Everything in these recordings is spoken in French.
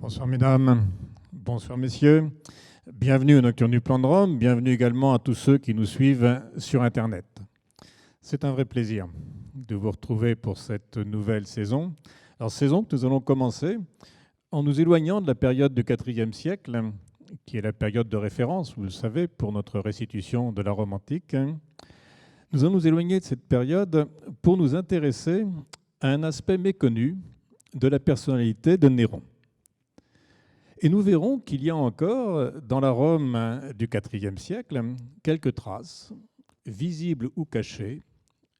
Bonsoir mesdames, bonsoir messieurs. Bienvenue au Nocturne du Plan de Rome, bienvenue également à tous ceux qui nous suivent sur Internet. C'est un vrai plaisir de vous retrouver pour cette nouvelle saison. Alors saison que nous allons commencer en nous éloignant de la période du IVe siècle, qui est la période de référence, vous le savez, pour notre restitution de la Rome antique. Nous allons nous éloigner de cette période pour nous intéresser à un aspect méconnu de la personnalité de Néron. Et nous verrons qu'il y a encore, dans la Rome du IVe siècle, quelques traces, visibles ou cachées,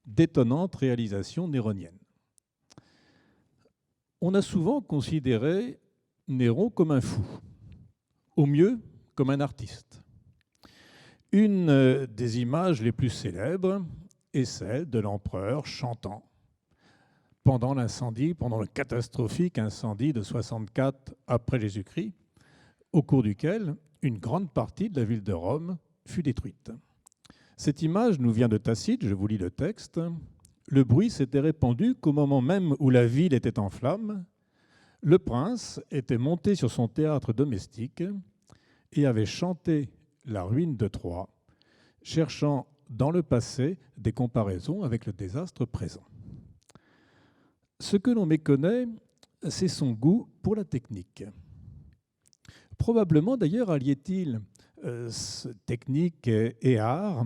d'étonnantes réalisations néroniennes. On a souvent considéré Néron comme un fou, au mieux comme un artiste. Une des images les plus célèbres est celle de l'empereur chantant pendant l'incendie, pendant le catastrophique incendie de 64 après Jésus-Christ, au cours duquel une grande partie de la ville de Rome fut détruite. Cette image nous vient de Tacite, je vous lis le texte. Le bruit s'était répandu qu'au moment même où la ville était en flammes, le prince était monté sur son théâtre domestique et avait chanté la ruine de Troie, cherchant dans le passé des comparaisons avec le désastre présent. Ce que l'on méconnaît, c'est son goût pour la technique. Probablement d'ailleurs alliait-il technique et art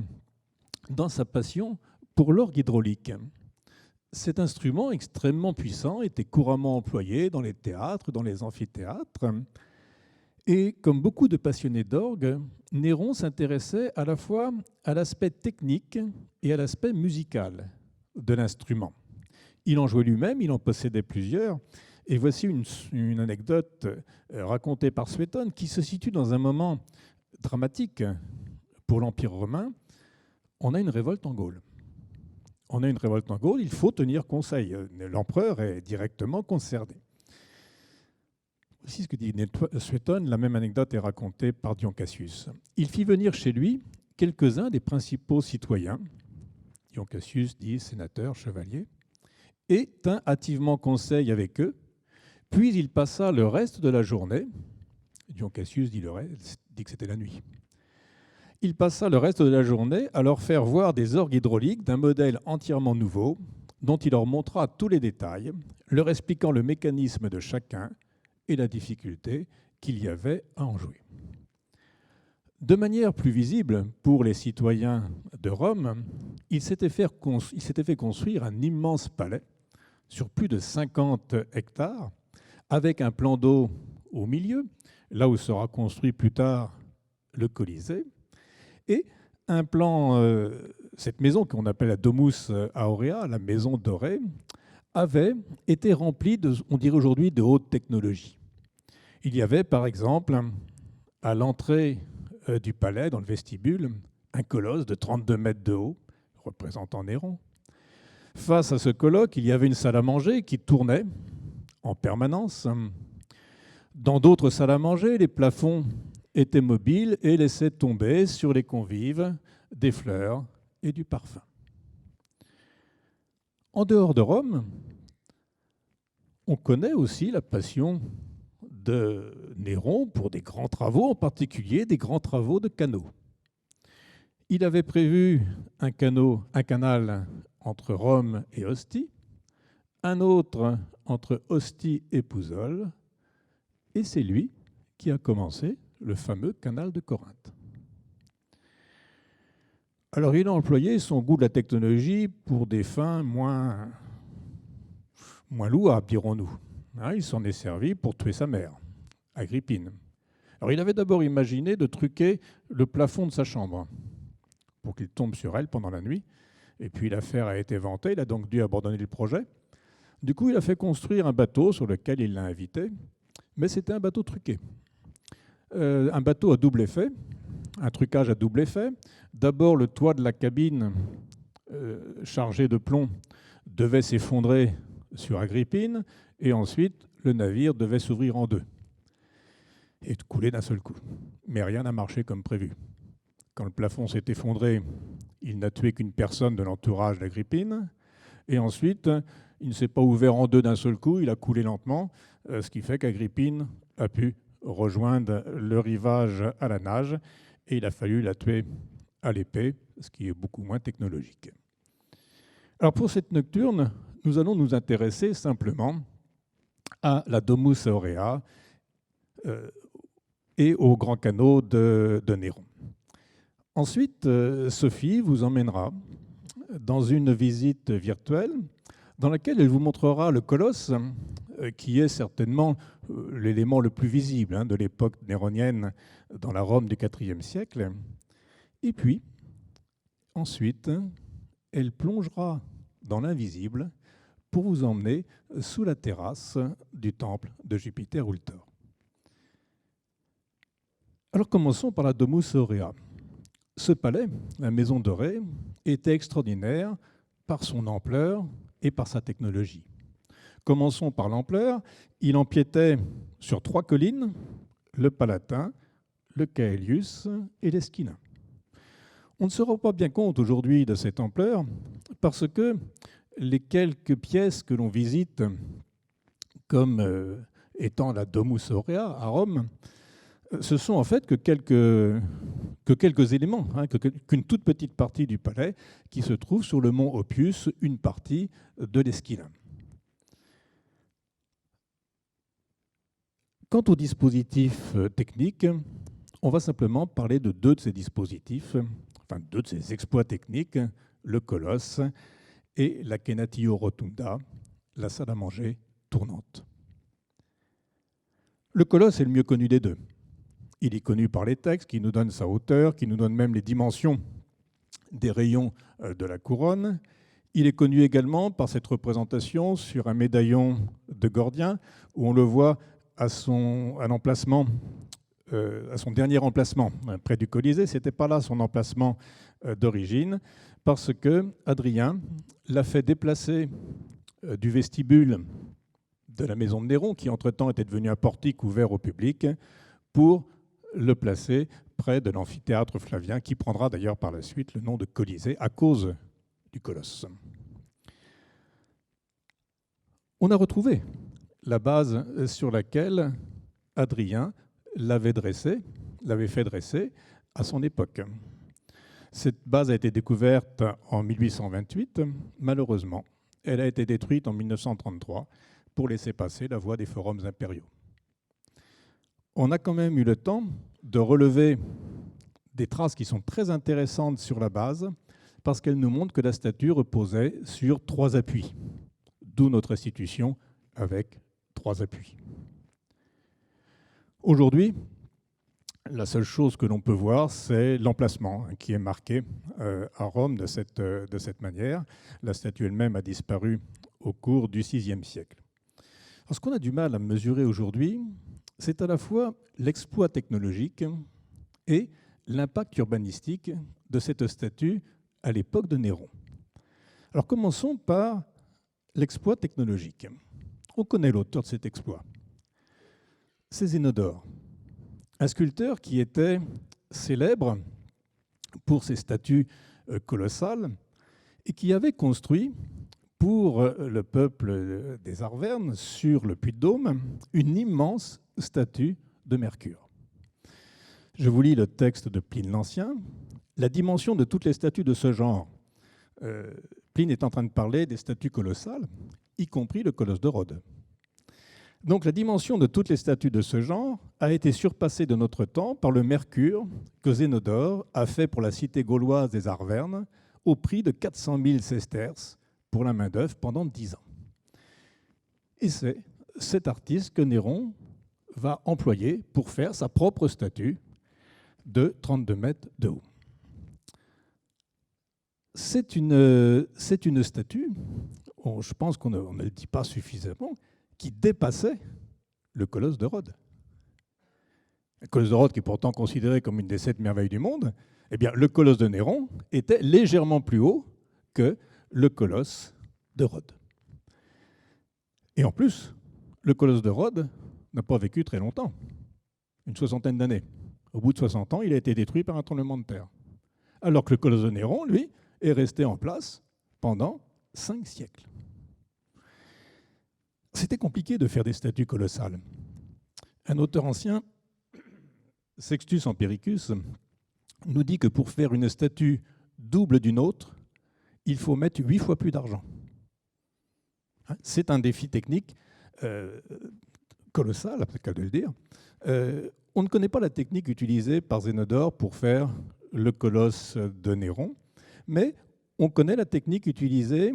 dans sa passion pour l'orgue hydraulique. Cet instrument extrêmement puissant était couramment employé dans les théâtres, dans les amphithéâtres. Et comme beaucoup de passionnés d'orgue, Néron s'intéressait à la fois à l'aspect technique et à l'aspect musical de l'instrument. Il en jouait lui-même, il en possédait plusieurs. Et voici une anecdote racontée par Suétone qui se situe dans un moment dramatique pour l'Empire romain. On a une révolte en Gaule. Il faut tenir conseil. L'empereur est directement concerné. Voici ce que dit Suétone. La même anecdote est racontée par Dion Cassius. Il fit venir chez lui quelques-uns des principaux citoyens. Dion Cassius dit sénateur, chevalier, et tint hâtivement conseil avec eux. Puis il passa le reste de la journée, Dion Cassius dit que c'était la nuit, il passa le reste de la journée à leur faire voir des orgues hydrauliques d'un modèle entièrement nouveau, dont il leur montra tous les détails, leur expliquant le mécanisme de chacun et la difficulté qu'il y avait à en jouer. De manière plus visible pour les citoyens de Rome, il s'était fait construire un immense palais sur plus de 50 hectares, avec un plan d'eau au milieu, là où sera construit plus tard le Colisée, et un plan, cette maison qu'on appelle la Domus Aurea, la maison dorée, avait été remplie, on dirait aujourd'hui, de haute technologie. Il y avait, par exemple, à l'entrée du palais, dans le vestibule, un colosse de 32 mètres de haut, représentant Néron. Face à ce colloque, il y avait une salle à manger qui tournait en permanence. Dans d'autres salles à manger, les plafonds étaient mobiles et laissaient tomber sur les convives des fleurs et du parfum. En dehors de Rome, on connaît aussi la passion de Néron pour des grands travaux, en particulier des grands travaux de canaux. Il avait prévu un canal entre Rome et Ostie, un autre entre Ostie et Pouzole, et c'est lui qui a commencé le fameux canal de Corinthe. Alors il a employé son goût de la technologie pour des fins moins louables, dirons-nous. Il s'en est servi pour tuer sa mère, Agrippine. Alors il avait d'abord imaginé de truquer le plafond de sa chambre pour qu'il tombe sur elle pendant la nuit, et puis l'affaire a été vantée, il a donc dû abandonner le projet. Du coup, il a fait construire un bateau sur lequel il l'a invité, mais c'était un bateau truqué. Un bateau à double effet, un trucage à double effet. D'abord, le toit de la cabine chargé de plomb devait s'effondrer sur Agrippine, et ensuite, le navire devait s'ouvrir en deux et couler d'un seul coup. Mais rien n'a marché comme prévu. Quand le plafond s'est effondré, il n'a tué qu'une personne de l'entourage d'Agrippine, et ensuite, il ne s'est pas ouvert en deux d'un seul coup, il a coulé lentement, ce qui fait qu'Agrippine a pu rejoindre le rivage à la nage et il a fallu la tuer à l'épée, ce qui est beaucoup moins technologique. Alors pour cette nocturne, nous allons nous intéresser simplement à la Domus Aurea et au grand canot de Néron. Ensuite, Sophie vous emmènera dans une visite virtuelle dans laquelle elle vous montrera le colosse, qui est certainement l'élément le plus visible de l'époque néronienne dans la Rome du IVe siècle. Et puis, ensuite, elle plongera dans l'invisible pour vous emmener sous la terrasse du temple de Jupiter Ultor. Alors commençons par la Domus Aurea. Ce palais, la Maison Dorée, était extraordinaire par son ampleur et par sa technologie. Commençons par l'ampleur. Il empiétait sur 3 collines, le Palatin, le Caelius et l'Esquilin. On ne se rend pas bien compte aujourd'hui de cette ampleur parce que les quelques pièces que l'on visite, comme étant la Domus Aurea à Rome, ce sont en fait que quelques éléments, qu'une toute petite partie du palais qui se trouve sur le mont Oppius, une partie de l'Esquilin. Quant aux dispositifs techniques, on va simplement parler de 2 de ces dispositifs, enfin 2 de ces exploits techniques, le colosse et la Cenatio Rotunda, la salle à manger tournante. Le colosse est le mieux connu des 2. Il est connu par les textes qui nous donnent sa hauteur, qui nous donnent même les dimensions des rayons de la couronne. Il est connu également par cette représentation sur un médaillon de Gordien où on le voit à son dernier emplacement près du Colisée. Ce n'était pas là son emplacement d'origine parce que Hadrien l'a fait déplacer du vestibule de la maison de Néron, qui entre-temps était devenu un portique ouvert au public, pour le placer près de l'amphithéâtre Flavien, qui prendra d'ailleurs par la suite le nom de Colisée à cause du colosse. On a retrouvé la base sur laquelle Hadrien l'avait fait dresser à son époque. Cette base a été découverte en 1828. Malheureusement, elle a été détruite en 1933 pour laisser passer la voie des forums impériaux. On a quand même eu le temps de relever des traces qui sont très intéressantes sur la base parce qu'elles nous montrent que la statue reposait sur 3 appuis, d'où notre institution avec 3 appuis. Aujourd'hui, la seule chose que l'on peut voir, c'est l'emplacement qui est marqué à Rome de cette manière. La statue elle-même a disparu au cours du VIe siècle. Alors, ce qu'on a du mal à mesurer aujourd'hui, c'est à la fois l'exploit technologique et l'impact urbanistique de cette statue à l'époque de Néron. Alors commençons par l'exploit technologique. On connaît l'auteur de cet exploit. C'est Zénodore, un sculpteur qui était célèbre pour ses statues colossales et qui avait construit pour le peuple des Arvernes, sur le Puy-de-Dôme, une immense statue de Mercure. Je vous lis le texte de Pline l'Ancien. La dimension de toutes les statues de ce genre, Pline est en train de parler des statues colossales, y compris le colosse de Rhodes. Donc la dimension de toutes les statues de ce genre a été surpassée de notre temps par le Mercure que Zénodore a fait pour la cité gauloise des Arvernes au prix de 400 000 sesterces pour la main-d'œuvre pendant 10 ans. Et c'est cet artiste que Néron va employer pour faire sa propre statue de 32 mètres de haut. C'est une statue, je pense qu'on ne le dit pas suffisamment, qui dépassait le colosse de Rhodes. Le colosse de Rhodes, qui est pourtant considéré comme une des 7 merveilles du monde, eh bien, le colosse de Néron était légèrement plus haut que le colosse de Rhodes. Et en plus, le colosse de Rhodes n'a pas vécu très longtemps, une 60aine d'années. Au bout de 60 ans, il a été détruit par un tremblement de terre. Alors que le colosse de Néron, lui, est resté en place pendant 5 siècles. C'était compliqué de faire des statues colossales. Un auteur ancien, Sextus Empiricus, nous dit que pour faire une statue double d'une autre, il faut mettre 8 fois plus d'argent. C'est un défi technique colossal, c'est le cas de le dire. On ne connaît pas la technique utilisée par Zénodore pour faire le colosse de Néron, mais on connaît la technique utilisée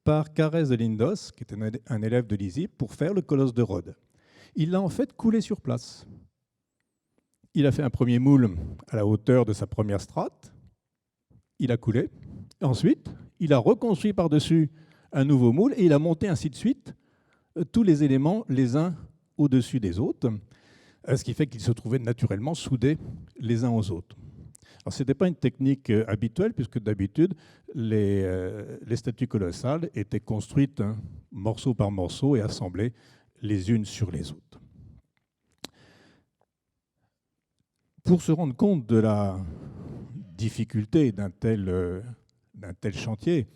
par Carès de Lindos, qui était un élève de Lysippe, pour faire le colosse de Rhodes. Il l'a en fait coulé sur place. Il a fait un premier moule à la hauteur de sa première strate, il a coulé, ensuite il a reconstruit par-dessus un nouveau moule et il a monté ainsi de suite tous les éléments les uns au-dessus des autres, ce qui fait qu'ils se trouvaient naturellement soudés les uns aux autres. Alors, ce n'était pas une technique habituelle, puisque d'habitude, les statues colossales étaient construites morceau par morceau et assemblées les unes sur les autres. Pour se rendre compte de la difficulté d'un tel chantier,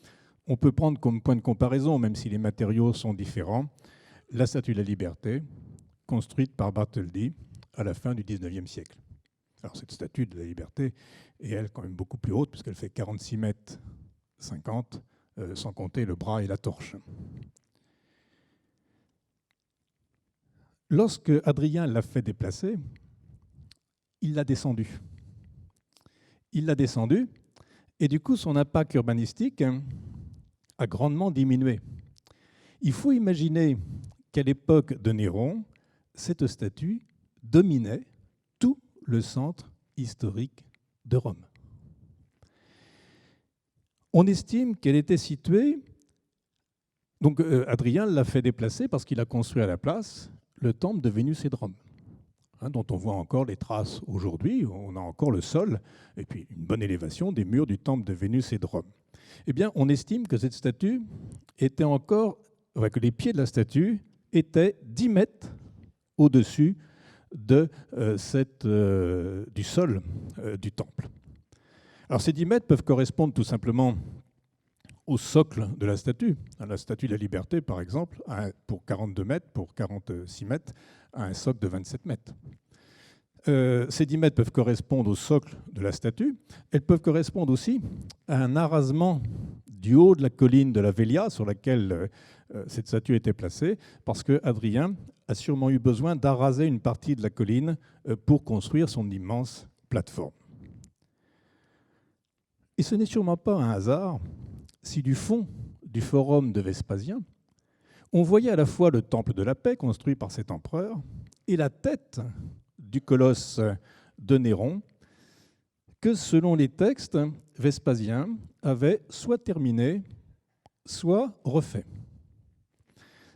on peut prendre comme point de comparaison, même si les matériaux sont différents, la Statue de la Liberté, construite par Bartholdi à la fin du XIXe siècle. Alors cette Statue de la Liberté est, elle, quand même beaucoup plus haute, puisqu'elle fait 46 mètres 50, sans compter le bras et la torche. Lorsque Hadrien l'a fait déplacer, il l'a descendu. Il l'a descendu, et du coup, son impact urbanistique a grandement diminué. Il faut imaginer qu'à l'époque de Néron, cette statue dominait tout le centre historique de Rome. On estime qu'elle était située... Donc Hadrien l'a fait déplacer parce qu'il a construit à la place le temple de Vénus et de Rome, dont on voit encore les traces aujourd'hui. On a encore le sol et puis une bonne élévation des murs du temple de Vénus et de Rome. Eh bien, on estime que cette statue était encore... que les pieds de la statue étaient 10 mètres au-dessus du sol du temple. Alors ces 10 mètres peuvent correspondre tout simplement au socle de la statue. La statue de la Liberté, par exemple, pour 42 mètres, pour 46 mètres, a un socle de 27 mètres. Ces 10 mètres peuvent correspondre au socle de la statue. Elles peuvent correspondre aussi à un arasement du haut de la colline de la Velia, sur laquelle cette statue était placée, parce que Hadrien a sûrement eu besoin d'araser une partie de la colline pour construire son immense plateforme. Et ce n'est sûrement pas un hasard si du fond du forum de Vespasien, on voyait à la fois le temple de la paix construit par cet empereur et la tête du colosse de Néron, que selon les textes, Vespasien avait soit terminé, soit refait.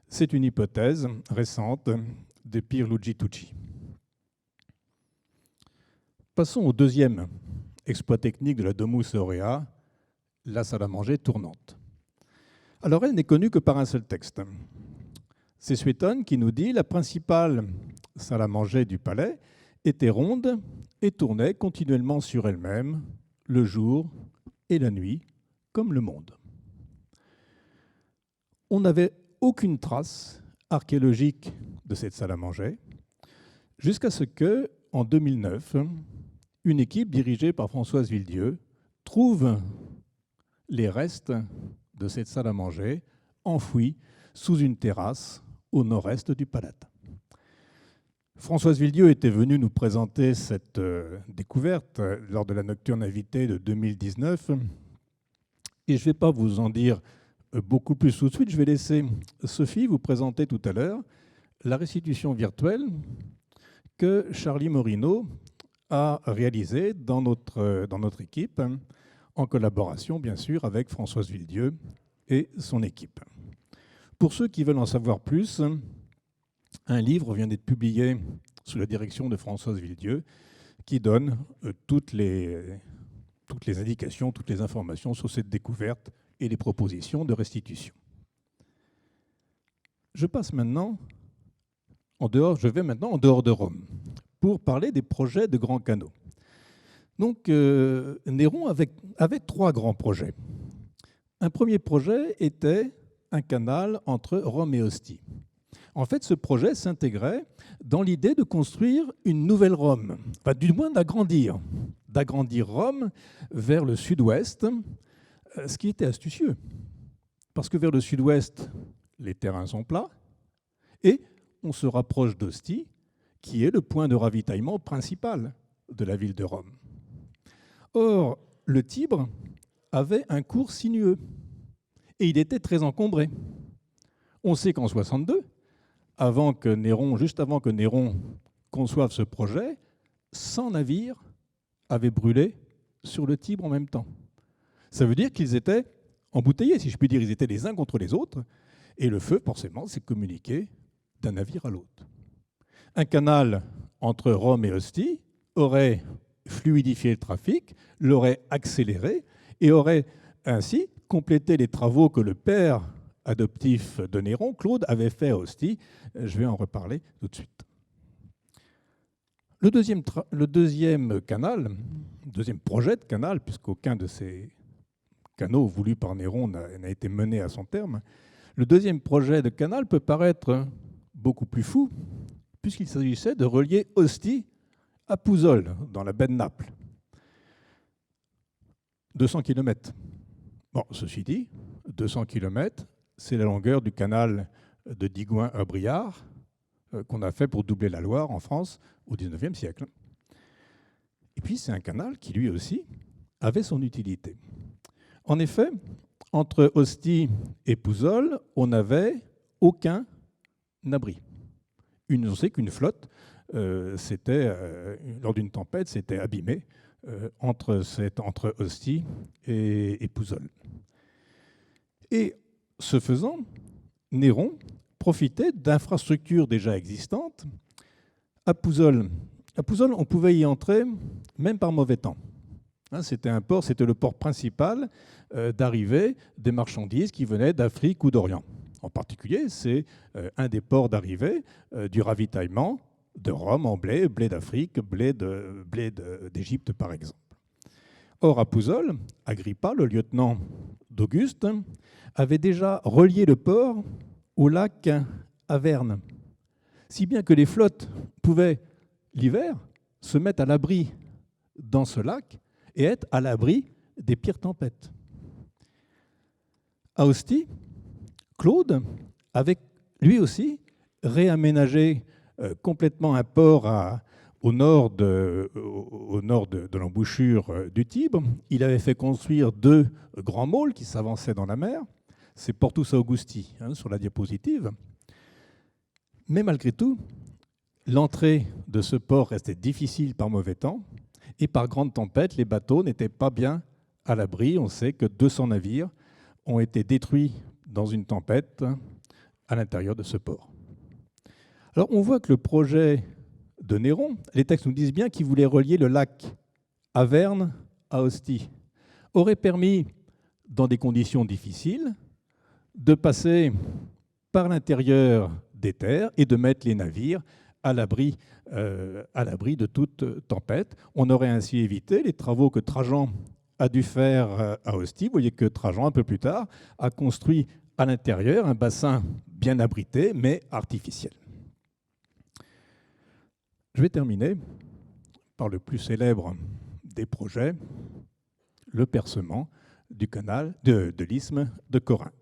C'est une hypothèse récente de Pierluigi Tucci. Passons au deuxième exploit technique de la Domus Aurea, la salle à manger tournante. Alors elle n'est connue que par un seul texte. C'est Suétone qui nous dit « La principale salle à manger du palais était ronde et tournait continuellement sur elle-même, le jour et la nuit, comme le monde. » On n'avait aucune trace archéologique de cette salle à manger, jusqu'à ce que, en 2009, une équipe dirigée par Françoise Villedieu trouve les restes de cette salle à manger enfouis sous une terrasse au nord-est du Palate. Françoise Villedieu était venue nous présenter cette découverte lors de la Nocturne invitée de 2019. Et je ne vais pas vous en dire beaucoup plus tout de suite. Je vais laisser Sophie vous présenter tout à l'heure la restitution virtuelle que Charlie Morino a réalisée dans notre équipe, en collaboration, bien sûr, avec Françoise Villedieu et son équipe. Pour ceux qui veulent en savoir plus, un livre vient d'être publié sous la direction de Françoise Villedieu qui donne toutes les indications, toutes les informations sur cette découverte et les propositions de restitution. Je vais maintenant en dehors de Rome pour parler des projets de grands canaux. Donc, Néron avait 3 grands projets. Un premier projet était un canal entre Rome et Ostie. En fait, ce projet s'intégrait dans l'idée de construire une nouvelle Rome, enfin, du moins d'agrandir Rome vers le sud-ouest, ce qui était astucieux. Parce que vers le sud-ouest, les terrains sont plats et on se rapproche d'Ostie, qui est le point de ravitaillement principal de la ville de Rome. Or, le Tibre avait un cours sinueux et il était très encombré. On sait qu'en 62, juste avant que Néron conçoive ce projet, 100 navires avaient brûlé sur le Tibre en même temps. Ça veut dire qu'ils étaient embouteillés, si je puis dire, ils étaient les uns contre les autres, et le feu, forcément, s'est communiqué d'un navire à l'autre. Un canal entre Rome et Ostie aurait fluidifié le trafic, l'aurait accéléré et aurait ainsi complété les travaux que le père adoptif de Néron, Claude, avait fait à Ostie. Je vais en reparler tout de suite. Le deuxième projet de canal, puisqu'aucun de ces canaux voulus par Néron n'a été mené à son terme, le deuxième projet de canal peut paraître beaucoup plus fou, puisqu'il s'agissait de relier Ostie à Pouzzoles, dans la baie de Naples. 200 km. Bon, ceci dit, 200 km, c'est la longueur du canal de Digoin à Briare, qu'on a fait pour doubler la Loire en France au XIXe siècle. Et puis, c'est un canal qui, lui aussi, avait son utilité. En effet, entre Ostie et Pouzzoles, on n'avait aucun abri. On sait qu'une flotte, lors d'une tempête, s'était abîmée entre Ostie et Pouzzoles. Et ce faisant, Néron profitait d'infrastructures déjà existantes. À Pouzzoles, on pouvait y entrer même par mauvais temps. C'était un port, c'était le port principal d'arrivée des marchandises qui venaient d'Afrique ou d'Orient. En particulier, c'est un des ports d'arrivée du ravitaillement de Rome en blé d'Afrique, blé d'Égypte par exemple. Or, à Pouzzoles, Agrippa, le lieutenant d'Auguste, avait déjà relié le port au lac Averne, si bien que les flottes pouvaient, l'hiver, se mettre à l'abri dans ce lac et être à l'abri des pires tempêtes. À Ostie, Claude avait lui aussi réaménagé complètement un port au nord de l'embouchure du Tibre. Il avait fait construire 2 grands môles qui s'avançaient dans la mer. C'est Portus Augusti sur la diapositive. Mais malgré tout, l'entrée de ce port restait difficile par mauvais temps et par grande tempête, les bateaux n'étaient pas bien à l'abri. On sait que 200 navires ont été détruits dans une tempête à l'intérieur de ce port. Alors on voit que le projet de Néron, les textes nous disent bien qu'il voulait relier le lac Averne à Ostie, aurait permis, dans des conditions difficiles, de passer par l'intérieur des terres et de mettre les navires à l'abri de toute tempête. On aurait ainsi évité les travaux que Trajan a dû faire à Ostie. Vous voyez que Trajan, un peu plus tard, a construit à l'intérieur un bassin bien abrité, mais artificiel. Je vais terminer par le plus célèbre des projets, le percement du canal de l'isthme de Corinthe.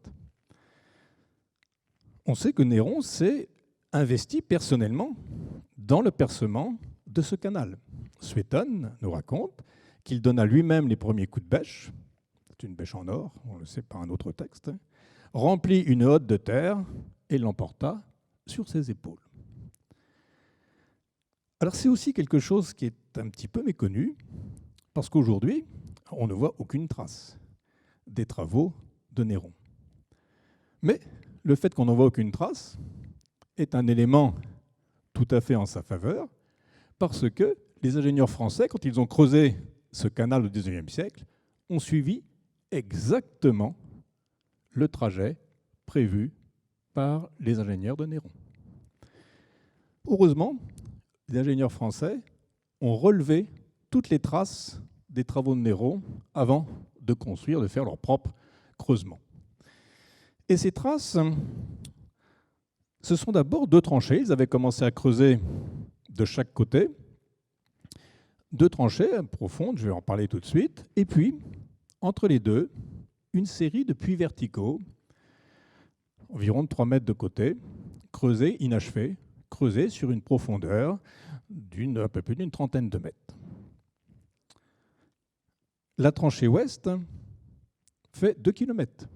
On sait que Néron s'est investi personnellement dans le percement de ce canal. Suétone nous raconte qu'il donna lui-même les premiers coups de bêche, c'est une bêche en or, on le sait par un autre texte, remplit une hotte de terre et l'emporta sur ses épaules. Alors c'est aussi quelque chose qui est un petit peu méconnu, parce qu'aujourd'hui, on ne voit aucune trace des travaux de Néron. Mais le fait qu'on n'en voit aucune trace est un élément tout à fait en sa faveur, parce que les ingénieurs français, quand ils ont creusé ce canal au XIXe siècle, ont suivi exactement le trajet prévu par les ingénieurs de Néron. Heureusement, les ingénieurs français ont relevé toutes les traces des travaux de Néron avant de construire, de faire leur propre creusement. Et ces traces Ce sont d'abord deux tranchées. Ils avaient commencé à creuser de chaque côté. Deux tranchées profondes, je vais en parler tout de suite. Et puis, entre les deux, une série de puits verticaux, environ de 3 mètres de côté, creusés, inachevés, creusés sur une profondeur d'un peu plus d'une trentaine de mètres. La tranchée ouest fait 2 km.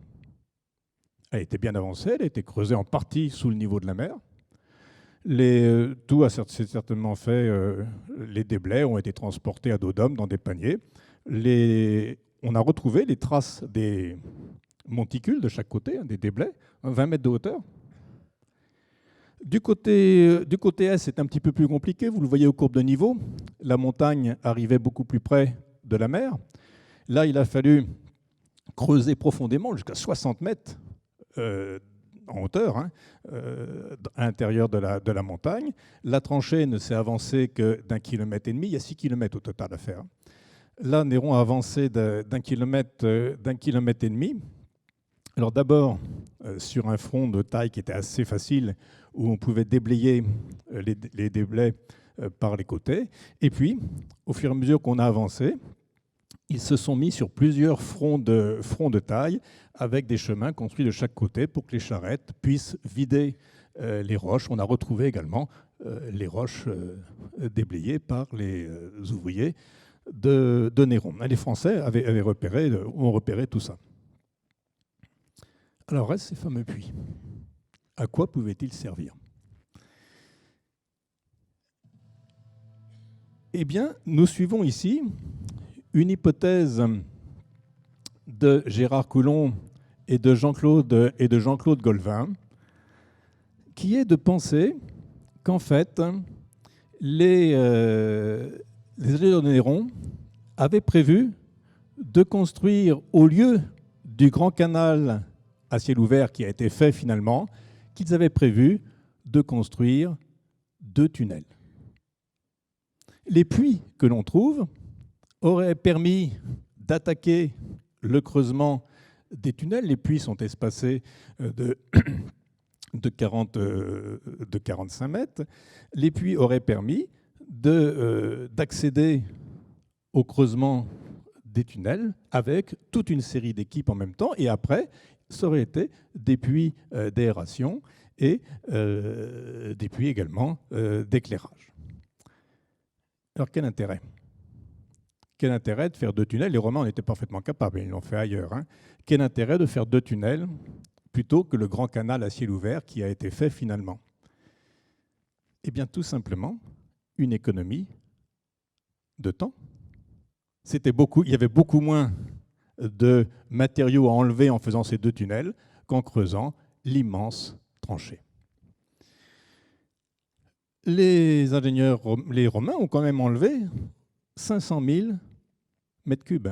Elle était bien avancée, elle a été creusée en partie sous le niveau de la mer. Tout s'est certainement fait, les déblais ont été transportés à dos d'homme dans des paniers. On a retrouvé les traces des monticules de chaque côté, des déblais, 20 mètres de hauteur. Du côté est, c'est un petit peu plus compliqué. Vous le voyez aux courbes de niveau. La montagne arrivait beaucoup plus près de la mer. Là, il a fallu creuser profondément, jusqu'à 60 mètres en hauteur, à l'intérieur de la montagne. La tranchée ne s'est avancée que d'1,5 km. Il y a 6 km au total à faire. Là, Néron a avancé d'1,5 km. Alors d'abord, sur un front de taille qui était assez facile, où on pouvait déblayer les déblais par les côtés. Et puis, au fur et à mesure qu'on a avancé, ils se sont mis sur plusieurs fronts de taille, avec des chemins construits de chaque côté pour que les charrettes puissent vider les roches. On a retrouvé également les roches déblayées par les ouvriers de Néron. Les Français ont repéré tout ça. Alors reste ces fameux puits. À quoi pouvaient-ils servir? Eh bien, nous suivons ici une hypothèse de Gérard Coulon et de Jean-Claude Golvin, qui est de penser qu'en fait, les ingénieurs de Néron avaient prévu de construire, au lieu du grand canal à ciel ouvert qui a été fait finalement, qu'ils avaient prévu de construire 2 tunnels. Les puits que l'on trouve auraient permis d'attaquer le creusement des tunnels. Les puits sont espacés de 45 mètres. Les puits auraient permis d'accéder au creusement des tunnels avec toute une série d'équipes en même temps. Et après, ça aurait été des puits d'aération et des puits également d'éclairage. Alors quel intérêt? Quel intérêt de faire 2 tunnels? Les Romains en étaient parfaitement capables, ils l'ont fait ailleurs. Quel intérêt de faire 2 tunnels plutôt que le grand canal à ciel ouvert qui a été fait finalement? Eh bien tout simplement une économie de temps. Il y avait beaucoup moins de matériaux à enlever en faisant ces 2 tunnels qu'en creusant l'immense tranchée. Les Romains ont quand même enlevé 500 000 mètres cubes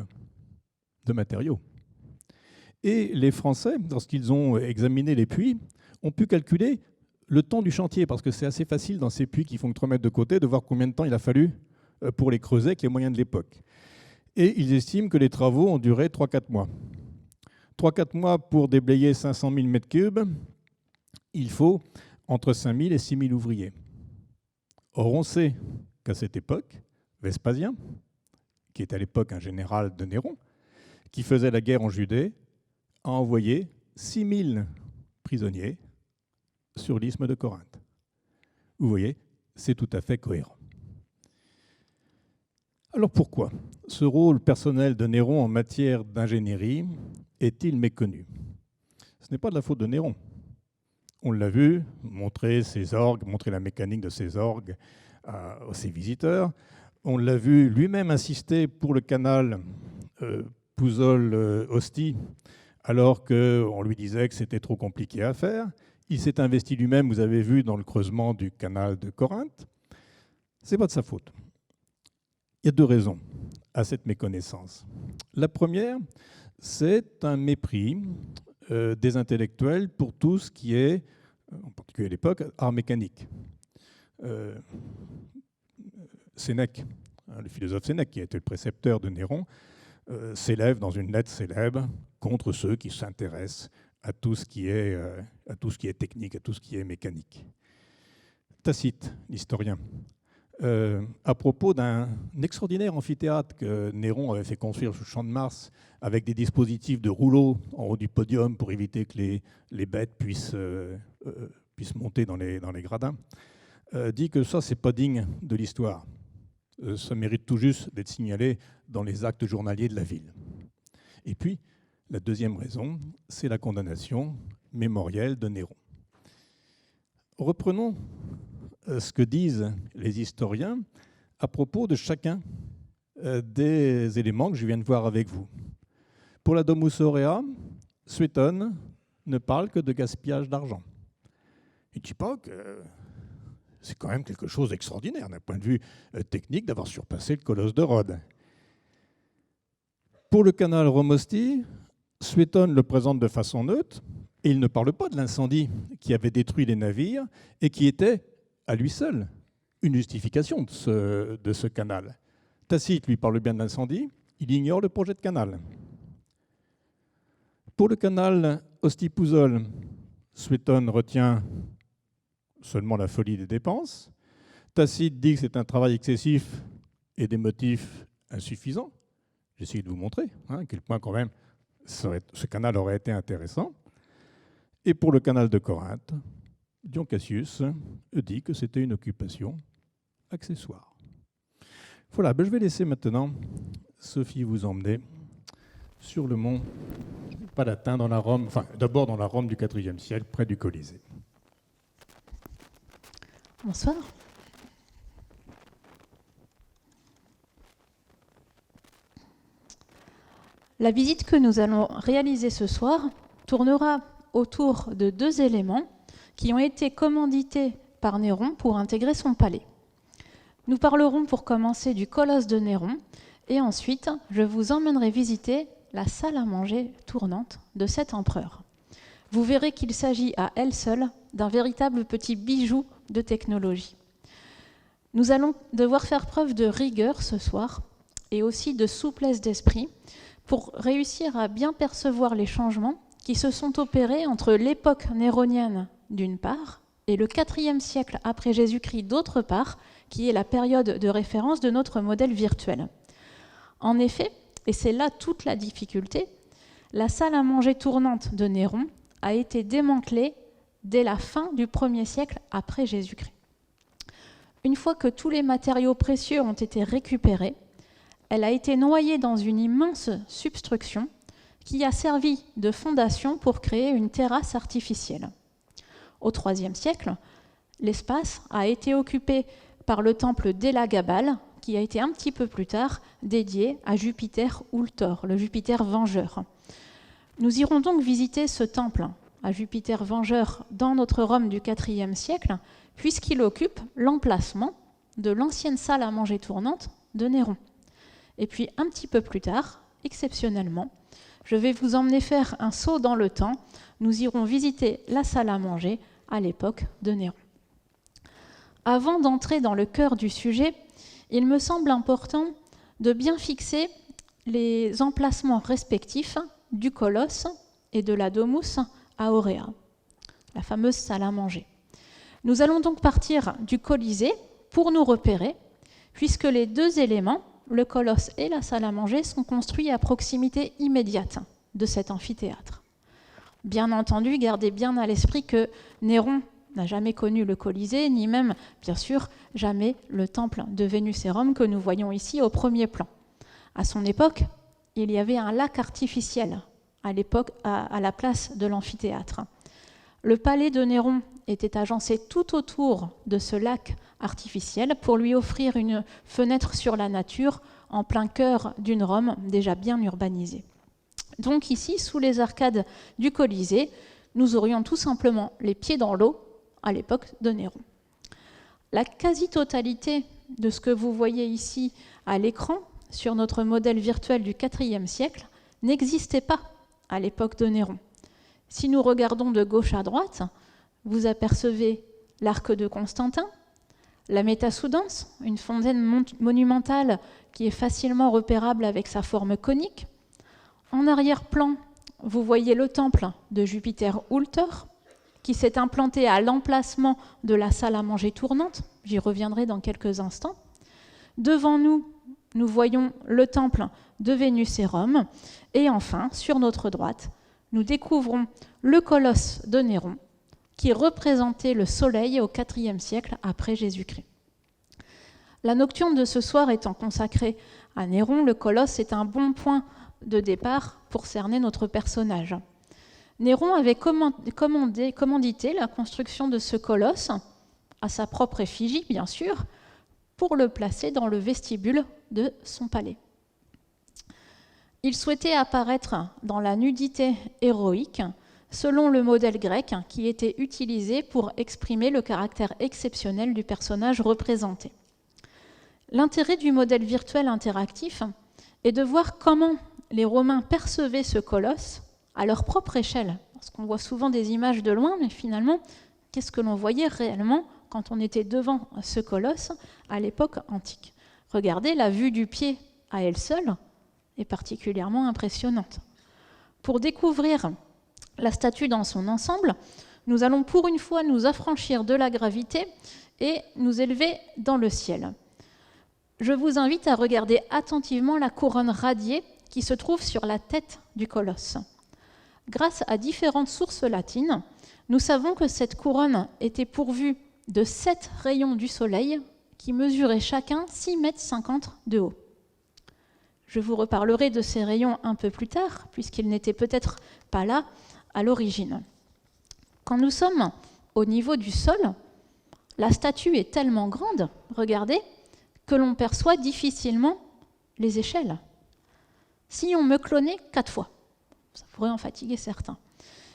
de matériaux. Et les Français, lorsqu'ils ont examiné les puits, ont pu calculer le temps du chantier, parce que c'est assez facile dans ces puits qui font 3 mètres de côté de voir combien de temps il a fallu pour les creuser avec les moyens de l'époque. Et ils estiment que les travaux ont duré 3-4 mois. 3-4 mois pour déblayer 500 000 mètres cubes, il faut entre 5 000 et 6 000 ouvriers. Or, on sait qu'à cette époque, Vespasien, qui est à l'époque un général de Néron, qui faisait la guerre en Judée, a envoyé 6 000 prisonniers sur l'isthme de Corinthe. Vous voyez, c'est tout à fait cohérent. Alors pourquoi ce rôle personnel de Néron en matière d'ingénierie est-il méconnu? Ce n'est pas de la faute de Néron. On l'a vu, montrer ses orgues, montrer la mécanique de ses orgues à ses visiteurs. On l'a vu lui-même insister pour le canal Pouzol-Ostie, alors qu'on lui disait que c'était trop compliqué à faire. Il s'est investi lui-même, vous avez vu, dans le creusement du canal de Corinthe. Ce n'est pas de sa faute. Il y a 2 raisons à cette méconnaissance. La première, c'est un mépris des intellectuels pour tout ce qui est, en particulier à l'époque, art mécanique. Sénèque, le philosophe Sénèque, qui a été le précepteur de Néron, s'élève dans une lettre célèbre contre ceux qui s'intéressent à tout ce qui est technique, à tout ce qui est mécanique. Tacite, l'historien, à propos d'un extraordinaire amphithéâtre que Néron avait fait construire sur le Champ de Mars avec des dispositifs de rouleaux en haut du podium pour éviter que les bêtes puissent monter dans les gradins, dit que ça, c'est pas digne de l'histoire. Ça mérite tout juste d'être signalé dans les actes journaliers de la ville. Et puis, la deuxième raison, c'est la condamnation mémorielle de Néron. Reprenons ce que disent les historiens à propos de chacun des éléments que je viens de voir avec vous. Pour la Domus Aurea, Suétone ne parle que de gaspillage d'argent. Il ne dit pas que c'est quand même quelque chose d'extraordinaire d'un point de vue technique d'avoir surpassé le colosse de Rhodes. Pour le canal Romosti, Suétone le présente de façon neutre et il ne parle pas de l'incendie qui avait détruit les navires et qui était à lui seul une justification de ce canal. Tacite lui parle bien de l'incendie, il ignore le projet de canal. Pour le canal Ostie-Pouzol, Suétone retient seulement la folie des dépenses. Tacite dit que c'est un travail excessif et des motifs insuffisants. J'essaie de vous montrer à quel point quand même ce canal aurait été intéressant. Et pour le canal de Corinthe, Dion Cassius dit que c'était une occupation accessoire. Voilà, je vais laisser maintenant Sophie vous emmener sur le mont Palatin, dans la Rome, enfin d'abord dans la Rome du IVe siècle, près du Colisée. Bonsoir. La visite que nous allons réaliser ce soir tournera autour de deux éléments qui ont été commandités par Néron pour intégrer son palais. Nous parlerons pour commencer du colosse de Néron et ensuite je vous emmènerai visiter la salle à manger tournante de cet empereur. Vous verrez qu'il s'agit à elle seule d'un véritable petit bijou de technologie. Nous allons devoir faire preuve de rigueur ce soir et aussi de souplesse d'esprit pour réussir à bien percevoir les changements qui se sont opérés entre l'époque néronienne d'une part et le IVe siècle après Jésus-Christ d'autre part, qui est la période de référence de notre modèle virtuel. En effet, et c'est là toute la difficulté, la salle à manger tournante de Néron a été démantelée dès la fin du 1er siècle après Jésus-Christ. Une fois que tous les matériaux précieux ont été récupérés, elle a été noyée dans une immense substruction qui a servi de fondation pour créer une terrasse artificielle. Au IIIe siècle, l'espace a été occupé par le temple d'Élagabal, qui a été un petit peu plus tard dédié à Jupiter Ultor, le Jupiter vengeur. Nous irons donc visiter ce temple à Jupiter vengeur dans notre Rome du IVe siècle, puisqu'il occupe l'emplacement de l'ancienne salle à manger tournante de Néron. Et puis un petit peu plus tard, exceptionnellement, je vais vous emmener faire un saut dans le temps. Nous irons visiter la salle à manger à l'époque de Néron. Avant d'entrer dans le cœur du sujet, il me semble important de bien fixer les emplacements respectifs du colosse et de la Domus Aurea, la fameuse salle à manger. Nous allons donc partir du Colisée pour nous repérer, puisque les deux éléments, le colosse et la salle à manger, sont construits à proximité immédiate de cet amphithéâtre. Bien entendu, gardez bien à l'esprit que Néron n'a jamais connu le Colisée, ni même, bien sûr, jamais le temple de Vénus et Rome que nous voyons ici au premier plan. À son époque, il y avait un lac artificiel à la place de l'amphithéâtre. Le palais de Néron était agencé tout autour de ce lac artificiel pour lui offrir une fenêtre sur la nature en plein cœur d'une Rome déjà bien urbanisée. Donc ici, sous les arcades du Colisée, nous aurions tout simplement les pieds dans l'eau à l'époque de Néron. La quasi-totalité de ce que vous voyez ici à l'écran, sur notre modèle virtuel du IVe siècle, n'existait pas à l'époque de Néron. Si nous regardons de gauche à droite, vous apercevez l'arc de Constantin, la Métasoudance, une fontaine monumentale qui est facilement repérable avec sa forme conique. En arrière-plan, vous voyez le temple de Jupiter Ultor qui s'est implanté à l'emplacement de la salle à manger tournante. J'y reviendrai dans quelques instants. Devant nous, nous voyons le temple de Vénus et Rome. Et enfin, sur notre droite, nous découvrons le colosse de Néron, qui représentait le Soleil au IVe siècle après Jésus-Christ. La nocturne de ce soir étant consacrée à Néron, le colosse est un bon point de départ pour cerner notre personnage. Néron avait commandité la construction de ce colosse, à sa propre effigie bien sûr, pour le placer dans le vestibule de son palais. Il souhaitait apparaître dans la nudité héroïque, selon le modèle grec qui était utilisé pour exprimer le caractère exceptionnel du personnage représenté. L'intérêt du modèle virtuel interactif est de voir comment les Romains percevaient ce colosse à leur propre échelle. Parce qu'on voit souvent des images de loin, mais finalement, qu'est-ce que l'on voyait réellement quand on était devant ce colosse à l'époque antique? Regardez, la vue du pied à elle seule est particulièrement impressionnante. Pour découvrir la statue dans son ensemble, nous allons pour une fois nous affranchir de la gravité et nous élever dans le ciel. Je vous invite à regarder attentivement la couronne radiée qui se trouve sur la tête du colosse. Grâce à différentes sources latines, nous savons que cette couronne était pourvue de 7 rayons du soleil qui mesuraient chacun 6,50 m de haut. Je vous reparlerai de ces rayons un peu plus tard, puisqu'ils n'étaient peut-être pas là à l'origine. Quand nous sommes au niveau du sol, la statue est tellement grande, regardez, que l'on perçoit difficilement les échelles. Si on me clonait 4 fois, ça pourrait en fatiguer certains,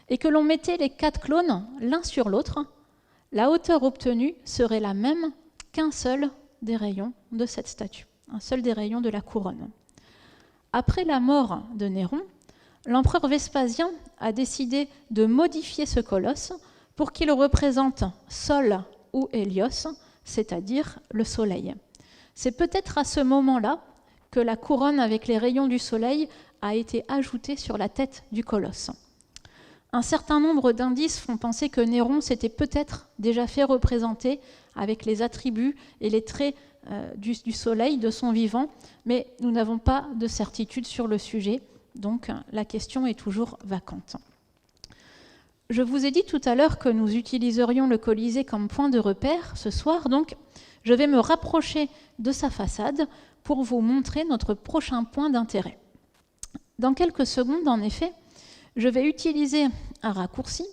et que l'on mettait les 4 clones l'un sur l'autre, la hauteur obtenue serait la même qu'un seul des rayons de cette statue, un seul des rayons de la couronne. Après la mort de Néron, l'empereur Vespasien a décidé de modifier ce colosse pour qu'il représente Sol ou Hélios, c'est-à-dire le soleil. C'est peut-être à ce moment-là que la couronne avec les rayons du soleil a été ajoutée sur la tête du colosse. Un certain nombre d'indices font penser que Néron s'était peut-être déjà fait représenter avec les attributs et les traits du soleil de son vivant, mais nous n'avons pas de certitude sur le sujet, donc la question est toujours vacante. Je vous ai dit tout à l'heure que nous utiliserions le Colisée comme point de repère ce soir, donc je vais me rapprocher de sa façade pour vous montrer notre prochain point d'intérêt. Dans quelques secondes, en effet, je vais utiliser un raccourci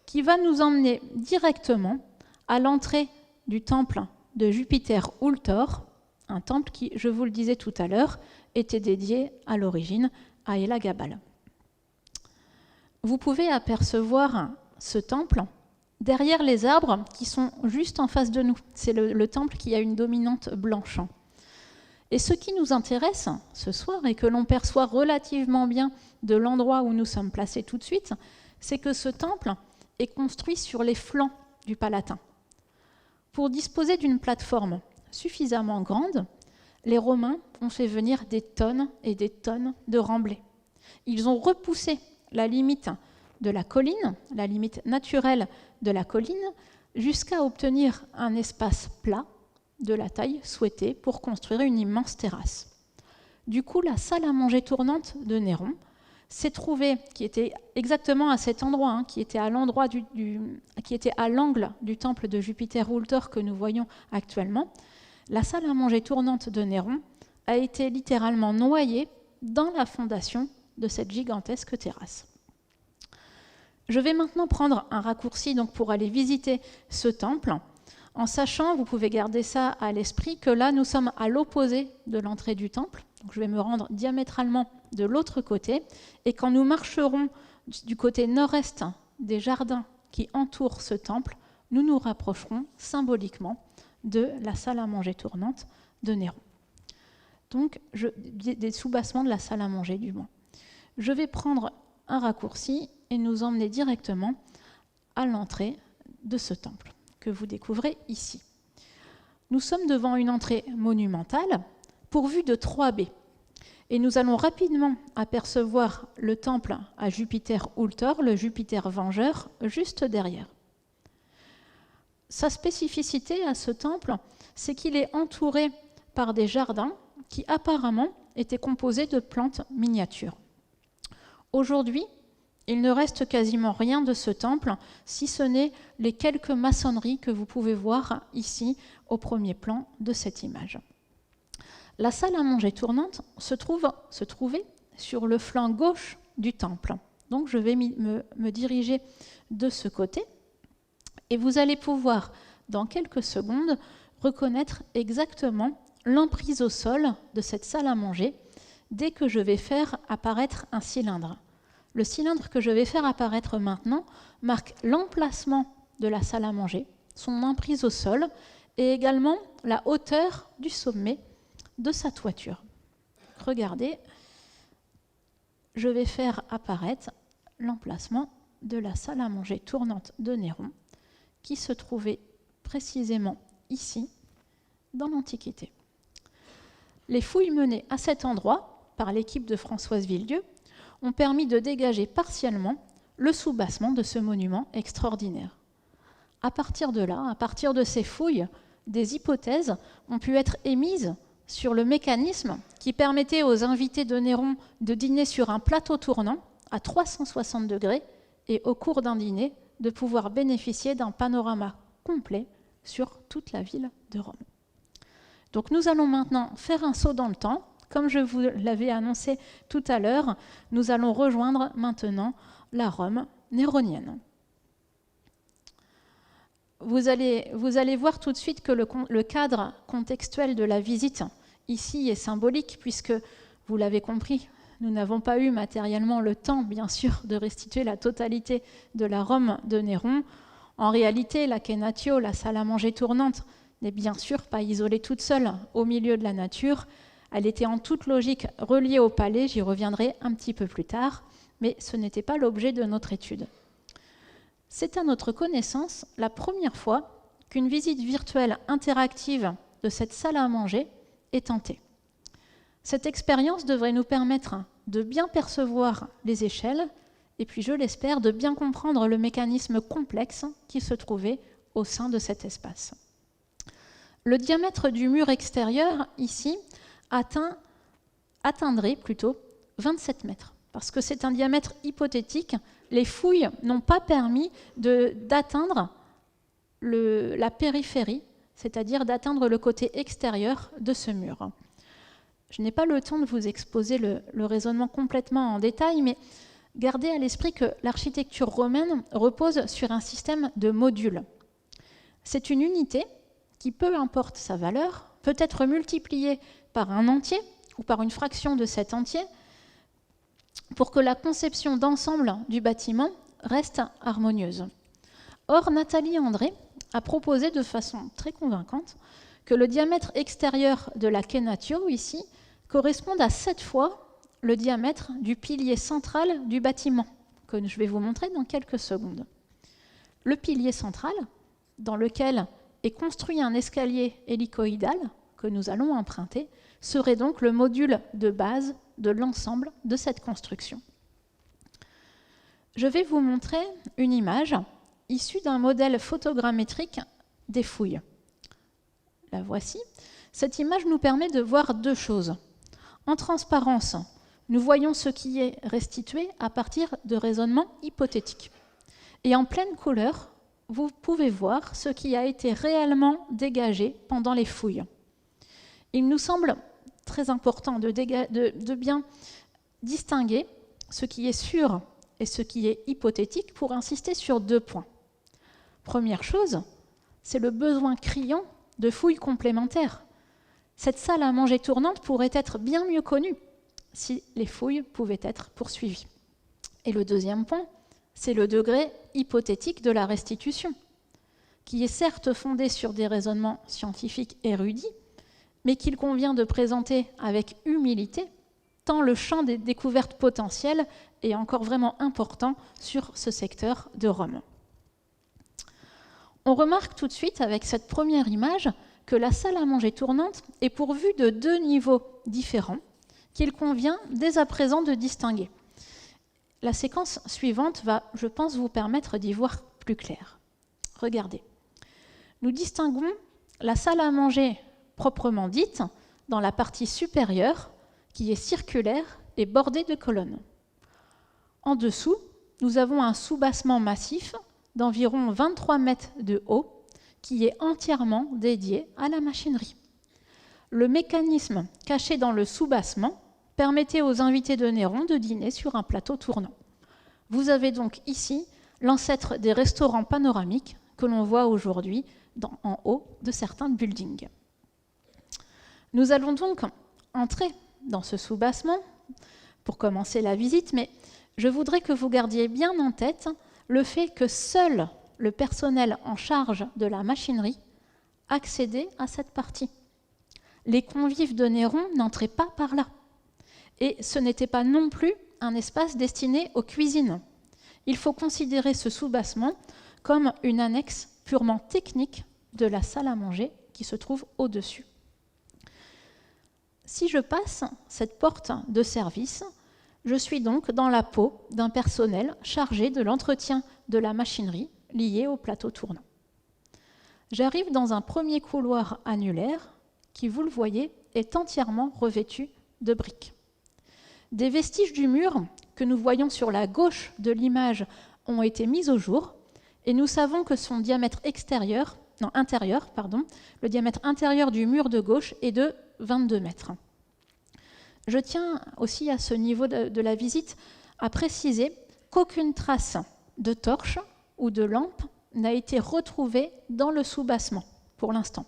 qui va nous emmener directement à l'entrée du temple de Jupiter Ultor, un temple qui, je vous le disais tout à l'heure, était dédié à l'origine à Elagabal. Vous pouvez apercevoir ce temple derrière les arbres qui sont juste en face de nous. C'est le temple qui a une dominante blanche. Et ce qui nous intéresse ce soir et que l'on perçoit relativement bien de l'endroit où nous sommes placés tout de suite, c'est que ce temple est construit sur les flancs du Palatin. Pour disposer d'une plateforme suffisamment grande, les Romains ont fait venir des tonnes et des tonnes de remblais. Ils ont repoussé la limite de la colline, la limite naturelle de la colline, jusqu'à obtenir un espace plat de la taille souhaitée pour construire une immense terrasse. Du coup, la salle à manger tournante de Néron s'est trouvée, qui était exactement à cet endroit, qui était à l'endroit qui était à l'angle du temple de Jupiter Ultor que nous voyons actuellement. La salle à manger tournante de Néron a été littéralement noyée dans la fondation de cette gigantesque terrasse. Je vais maintenant prendre un raccourci donc, pour aller visiter ce temple, en sachant, vous pouvez garder ça à l'esprit, que là nous sommes à l'opposé de l'entrée du temple. Donc, je vais me rendre diamétralement de l'autre côté, et quand nous marcherons du côté nord-est des jardins qui entourent ce temple, nous nous rapprocherons symboliquement de la salle à manger tournante de Néron. Donc, des soubassements de la salle à manger du moins. Je vais prendre un raccourci et nous emmener directement à l'entrée de ce temple que vous découvrez ici. Nous sommes devant une entrée monumentale pourvue de 3 baies. Et nous allons rapidement apercevoir le temple à Jupiter Ultor, le Jupiter vengeur, juste derrière. Sa spécificité à ce temple, c'est qu'il est entouré par des jardins qui apparemment étaient composés de plantes miniatures. Aujourd'hui, il ne reste quasiment rien de ce temple, si ce n'est les quelques maçonneries que vous pouvez voir ici au premier plan de cette image. La salle à manger tournante se trouvait sur le flanc gauche du temple. Donc je vais me diriger de ce côté et vous allez pouvoir, dans quelques secondes, reconnaître exactement l'emprise au sol de cette salle à manger dès que je vais faire apparaître un cylindre. Le cylindre que je vais faire apparaître maintenant marque l'emplacement de la salle à manger, son emprise au sol et également la hauteur du sommet de sa toiture. Regardez, je vais faire apparaître l'emplacement de la salle à manger tournante de Néron qui se trouvait précisément ici, dans l'Antiquité. Les fouilles menées à cet endroit par l'équipe de Françoise Villedieu ont permis de dégager partiellement le soubassement de ce monument extraordinaire. À partir de là, à partir de ces fouilles, des hypothèses ont pu être émises sur le mécanisme qui permettait aux invités de Néron de dîner sur un plateau tournant à 360 degrés et au cours d'un dîner de pouvoir bénéficier d'un panorama complet sur toute la ville de Rome. Donc nous allons maintenant faire un saut dans le temps. Comme je vous l'avais annoncé tout à l'heure, nous allons rejoindre maintenant la Rome néronienne. Vous allez voir tout de suite que le cadre contextuel de la visite ici est symbolique puisque, vous l'avez compris, nous n'avons pas eu matériellement le temps, bien sûr, de restituer la totalité de la Rome de Néron. En réalité, la Kennatio, la salle à manger tournante, n'est bien sûr pas isolée toute seule au milieu de la nature. Elle était en toute logique reliée au palais, j'y reviendrai un petit peu plus tard, mais ce n'était pas l'objet de notre étude. C'est à notre connaissance la première fois qu'une visite virtuelle interactive de cette salle à manger est tentée. Cette expérience devrait nous permettre de bien percevoir les échelles et puis, je l'espère, de bien comprendre le mécanisme complexe qui se trouvait au sein de cet espace. Le diamètre du mur extérieur, ici, atteindrait plutôt 27 mètres, parce que c'est un diamètre hypothétique. Les fouilles n'ont pas permis d'atteindre la périphérie, c'est-à-dire d'atteindre le côté extérieur de ce mur. Je n'ai pas le temps de vous exposer le raisonnement complètement en détail, mais gardez à l'esprit que l'architecture romaine repose sur un système de modules. C'est une unité qui, peu importe sa valeur, peut être multipliée par un entier ou par une fraction de cet entier pour que la conception d'ensemble du bâtiment reste harmonieuse. Or, Nathalie André a proposé de façon très convaincante que le diamètre extérieur de la Kennatio, ici, corresponde à 7 fois le diamètre du pilier central du bâtiment, que je vais vous montrer dans quelques secondes. Le pilier central, dans lequel est construit un escalier hélicoïdal que nous allons emprunter, serait donc le module de base de l'ensemble de cette construction. Je vais vous montrer une image issue d'un modèle photogrammétrique des fouilles. La voici. Cette image nous permet de voir deux choses. En transparence, nous voyons ce qui est restitué à partir de raisonnements hypothétiques. Et en pleine couleur, vous pouvez voir ce qui a été réellement dégagé pendant les fouilles. Il nous semble très important de bien distinguer ce qui est sûr et ce qui est hypothétique pour insister sur 2 points. Première chose, c'est le besoin criant de fouilles complémentaires. Cette salle à manger tournante pourrait être bien mieux connue si les fouilles pouvaient être poursuivies. Et le deuxième point, c'est le degré hypothétique de la restitution, qui est certes fondé sur des raisonnements scientifiques érudits, mais qu'il convient de présenter avec humilité, tant le champ des découvertes potentielles est encore vraiment important sur ce secteur de Rome. On remarque tout de suite avec cette première image que la salle à manger tournante est pourvue de 2 niveaux différents qu'il convient dès à présent de distinguer. La séquence suivante va, je pense, vous permettre d'y voir plus clair. Regardez. Nous distinguons la salle à manger proprement dite dans la partie supérieure qui est circulaire et bordée de colonnes. En dessous, nous avons un soubassement massif d'environ 23 mètres de haut qui est entièrement dédié à la machinerie. Le mécanisme caché dans le soubassement permettait aux invités de Néron de dîner sur un plateau tournant. Vous avez donc ici l'ancêtre des restaurants panoramiques que l'on voit aujourd'hui en haut de certains buildings. Nous allons donc entrer dans ce soubassement pour commencer la visite, mais je voudrais que vous gardiez bien en tête le fait que seul le personnel en charge de la machinerie accédait à cette partie. Les convives de Néron n'entraient pas par là. Et ce n'était pas non plus un espace destiné aux cuisines. Il faut considérer ce soubassement comme une annexe purement technique de la salle à manger qui se trouve au-dessus. Si je passe cette porte de service, je suis donc dans la peau d'un personnel chargé de l'entretien de la machinerie liée au plateau tournant. J'arrive dans un premier couloir annulaire qui, vous le voyez, est entièrement revêtu de briques. Des vestiges du mur que nous voyons sur la gauche de l'image ont été mis au jour et nous savons que son diamètre intérieur, le diamètre intérieur du mur de gauche est de 22 mètres. Je tiens aussi à ce niveau de la visite à préciser qu'aucune trace de torche ou de lampe n'a été retrouvée dans le soubassement pour l'instant,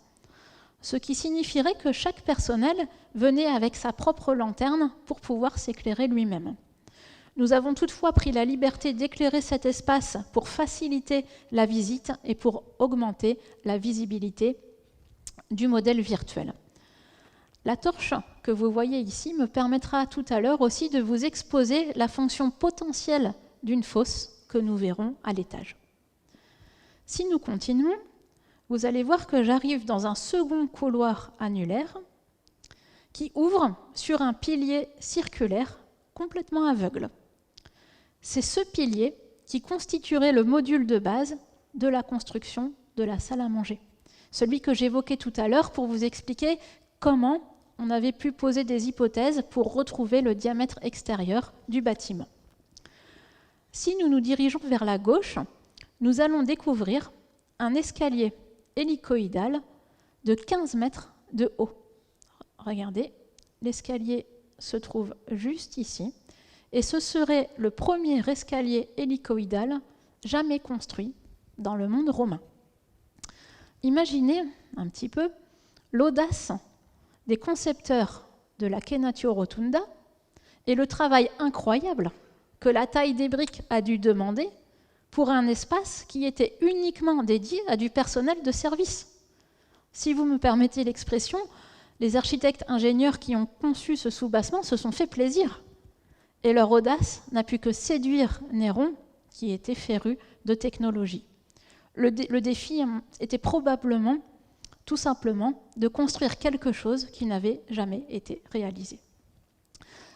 ce qui signifierait que chaque personnel venait avec sa propre lanterne pour pouvoir s'éclairer lui-même. Nous avons toutefois pris la liberté d'éclairer cet espace pour faciliter la visite et pour augmenter la visibilité du modèle virtuel. La torche que vous voyez ici me permettra tout à l'heure aussi de vous exposer la fonction potentielle d'une fosse que nous verrons à l'étage. Si nous continuons, vous allez voir que j'arrive dans un second couloir annulaire qui ouvre sur un pilier circulaire complètement aveugle. C'est ce pilier qui constituerait le module de base de la construction de la salle à manger. Celui que j'évoquais tout à l'heure pour vous expliquer comment on avait pu poser des hypothèses pour retrouver le diamètre extérieur du bâtiment. Si nous nous dirigeons vers la gauche, nous allons découvrir un escalier hélicoïdal de 15 mètres de haut. Regardez, l'escalier se trouve juste ici, et ce serait le premier escalier hélicoïdal jamais construit dans le monde romain. Imaginez un petit peu l'audace des concepteurs de la Kenatio Rotunda et le travail incroyable que la taille des briques a dû demander pour un espace qui était uniquement dédié à du personnel de service. Si vous me permettez l'expression, les architectes ingénieurs qui ont conçu ce soubassement se sont fait plaisir. Et leur audace n'a pu que séduire Néron, qui était féru de technologie. Le défi était probablement, tout simplement, de construire quelque chose qui n'avait jamais été réalisé.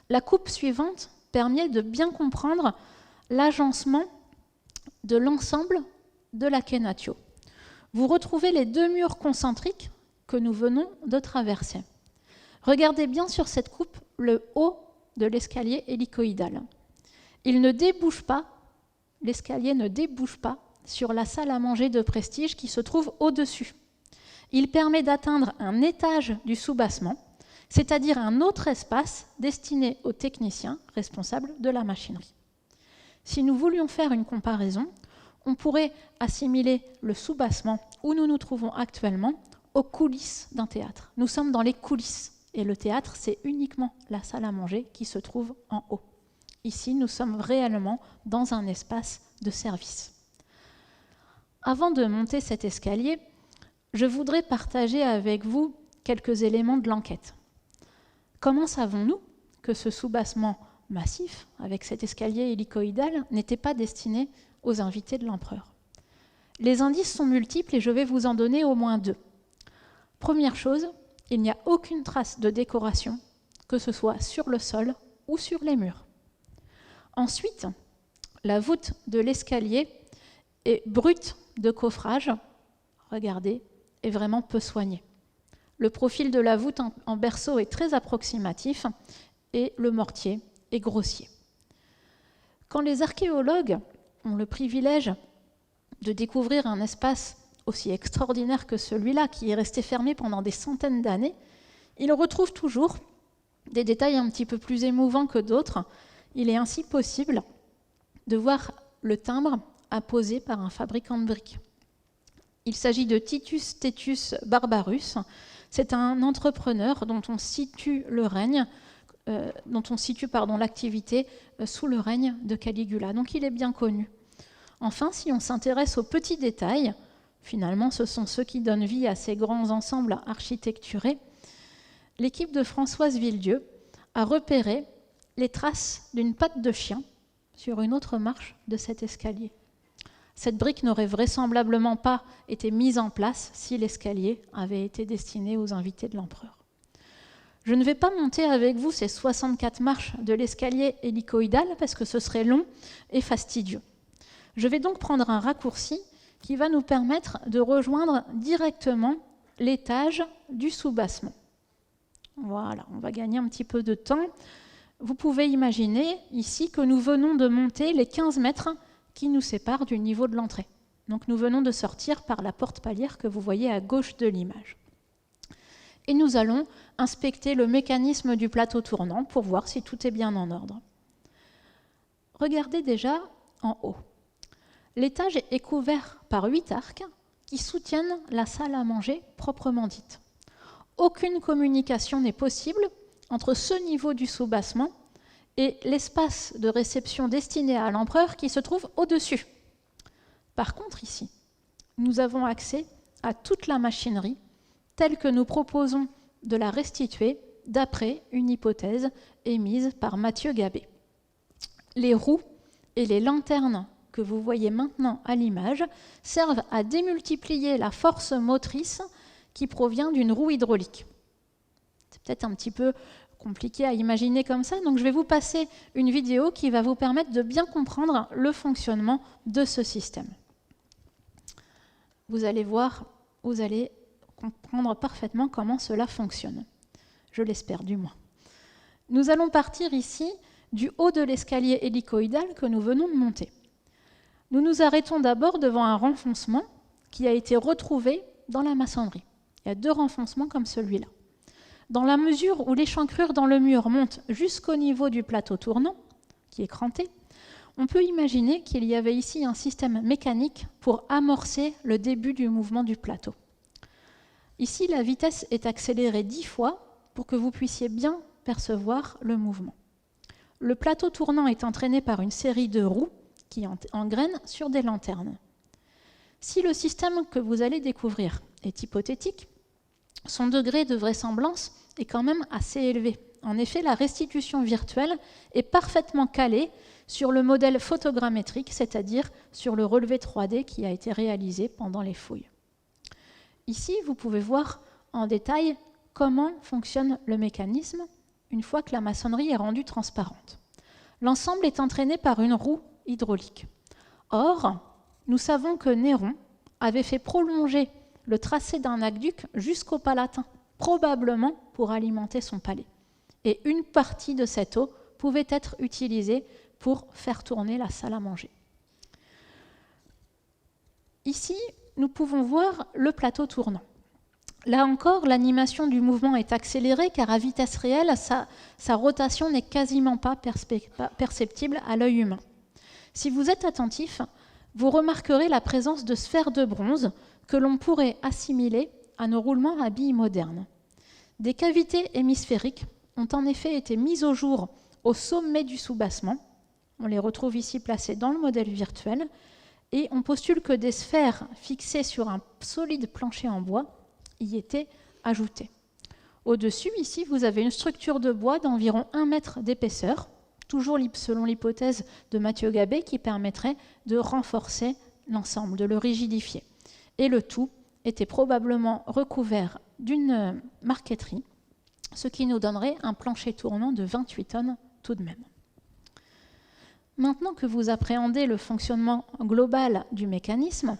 La coupe suivante permet de bien comprendre l'agencement de l'ensemble de la Kenatio. Vous retrouvez les deux murs concentriques que nous venons de traverser. Regardez bien sur cette coupe le haut de l'escalier hélicoïdal. L'escalier ne débouche pas sur la salle à manger de prestige qui se trouve au-dessus. Il permet d'atteindre un étage du soubassement, c'est-à-dire un autre espace destiné aux techniciens responsables de la machinerie. Si nous voulions faire une comparaison, on pourrait assimiler le soubassement où nous nous trouvons actuellement aux coulisses d'un théâtre. Nous sommes dans les coulisses et le théâtre, c'est uniquement la salle à manger qui se trouve en haut. Ici, nous sommes réellement dans un espace de service. Avant de monter cet escalier, je voudrais partager avec vous quelques éléments de l'enquête. Comment savons-nous que ce soubassement massif, avec cet escalier hélicoïdal, n'était pas destiné aux invités de l'empereur? Les indices sont multiples et je vais vous en donner au moins deux. Première chose, il n'y a aucune trace de décoration que ce soit sur le sol ou sur les murs. Ensuite, la voûte de l'escalier est brute de coffrage, regardez, est vraiment peu soignée. Le profil de la voûte en berceau est très approximatif et le mortier est grossier. Quand les archéologues ont le privilège de découvrir un espace aussi extraordinaire que celui-là, qui est resté fermé pendant des centaines d'années, ils retrouvent toujours des détails un petit peu plus émouvants que d'autres. Il est ainsi possible de voir le timbre apposé par un fabricant de briques. Il s'agit de Titus Tetius Barbarus. C'est un entrepreneur dont on situe l'activité sous le règne de Caligula. Donc il est bien connu. Enfin, si on s'intéresse aux petits détails, finalement ce sont ceux qui donnent vie à ces grands ensembles architecturés, l'équipe de Françoise Villedieu a repéré les traces d'une patte de chien sur une autre marche de cet escalier. Cette brique n'aurait vraisemblablement pas été mise en place si l'escalier avait été destiné aux invités de l'empereur. Je ne vais pas monter avec vous ces 64 marches de l'escalier hélicoïdal parce que ce serait long et fastidieux. Je vais donc prendre un raccourci qui va nous permettre de rejoindre directement l'étage du soubassement. Voilà, on va gagner un petit peu de temps. Vous pouvez imaginer ici que nous venons de monter les 15 mètres qui nous séparent du niveau de l'entrée. Donc nous venons de sortir par la porte palière que vous voyez à gauche de l'image. Et nous allons inspecter le mécanisme du plateau tournant pour voir si tout est bien en ordre. Regardez déjà en haut. L'étage est couvert par 8 arcs qui soutiennent la salle à manger proprement dite. Aucune communication n'est possible entre ce niveau du soubassement et l'espace de réception destiné à l'empereur qui se trouve au-dessus. Par contre, ici, nous avons accès à toute la machinerie telle que nous proposons de la restituer d'après une hypothèse émise par Mathieu Gabet. Les roues et les lanternes que vous voyez maintenant à l'image servent à démultiplier la force motrice qui provient d'une roue hydraulique. C'est peut-être un petit peu compliqué à imaginer comme ça, donc je vais vous passer une vidéo qui va vous permettre de bien comprendre le fonctionnement de ce système. Vous allez voir, vous allez comprendre parfaitement comment cela fonctionne. Je l'espère du moins. Nous allons partir ici du haut de l'escalier hélicoïdal que nous venons de monter. Nous nous arrêtons d'abord devant un renfoncement qui a été retrouvé dans la maçonnerie. Il y a 2 renfoncements comme celui-là. Dans la mesure où l'échancrure dans le mur monte jusqu'au niveau du plateau tournant, qui est cranté, on peut imaginer qu'il y avait ici un système mécanique pour amorcer le début du mouvement du plateau. Ici, la vitesse est accélérée 10 fois pour que vous puissiez bien percevoir le mouvement. Le plateau tournant est entraîné par une série de roues qui engrainent sur des lanternes. Si le système que vous allez découvrir est hypothétique, son degré de vraisemblance est quand même assez élevé. En effet, la restitution virtuelle est parfaitement calée sur le modèle photogrammétrique, c'est-à-dire sur le relevé 3D qui a été réalisé pendant les fouilles. Ici, vous pouvez voir en détail comment fonctionne le mécanisme une fois que la maçonnerie est rendue transparente. L'ensemble est entraîné par une roue hydraulique. Or, nous savons que Néron avait fait prolonger le tracé d'un aqueduc jusqu'au Palatin, probablement pour alimenter son palais. Et une partie de cette eau pouvait être utilisée pour faire tourner la salle à manger. Ici, nous pouvons voir le plateau tournant. Là encore, l'animation du mouvement est accélérée car à vitesse réelle, sa rotation n'est quasiment pas perceptible à l'œil humain. Si vous êtes attentif, vous remarquerez la présence de sphères de bronze que l'on pourrait assimiler à nos roulements à billes modernes. Des cavités hémisphériques ont en effet été mises au jour au sommet du soubassement. On les retrouve ici placées dans le modèle virtuel et on postule que des sphères fixées sur un solide plancher en bois y étaient ajoutées. Au-dessus, ici, vous avez une structure de bois d'environ 1 mètre d'épaisseur, toujours selon l'hypothèse de Mathieu Gabet, qui permettrait de renforcer l'ensemble, de le rigidifier. Et le tout était probablement recouvert d'une marqueterie ce qui nous donnerait un plancher tournant de 28 tonnes tout de même. Maintenant que vous appréhendez le fonctionnement global du mécanisme,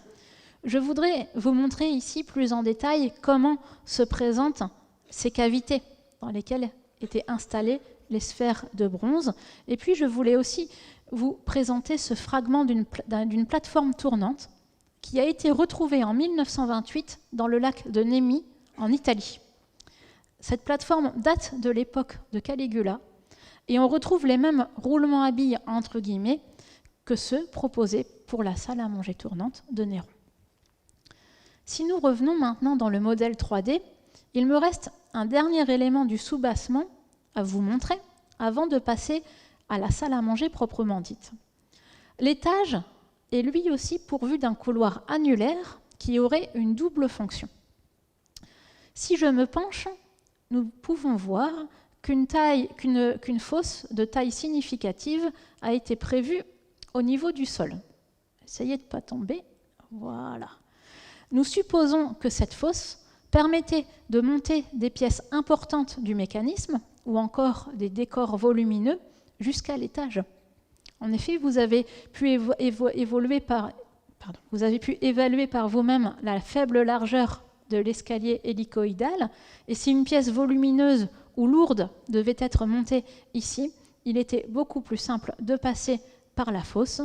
je voudrais vous montrer ici plus en détail comment se présentent ces cavités dans lesquelles étaient installées les sphères de bronze. Et puis je voulais aussi vous présenter ce fragment d'une plateforme tournante qui a été retrouvée en 1928 dans le lac de Nemi en Italie. Cette plateforme date de l'époque de Caligula et on retrouve les mêmes roulements à billes entre guillemets que ceux proposés pour la salle à manger tournante de Néron. Si nous revenons maintenant dans le modèle 3D, il me reste un dernier élément du soubassement à vous montrer avant de passer à la salle à manger proprement dite. L'étage est lui aussi pourvu d'un couloir annulaire qui aurait une double fonction. Si je me penche, nous pouvons voir qu'une fosse de taille significative a été prévue au niveau du sol. Essayez de ne pas tomber. Voilà. Nous supposons que cette fosse permettait de monter des pièces importantes du mécanisme ou encore des décors volumineux jusqu'à l'étage. En effet, vous avez pu évaluer par vous-même la faible largeur de l'escalier hélicoïdal, et si une pièce volumineuse ou lourde devait être montée ici, il était beaucoup plus simple de passer par la fosse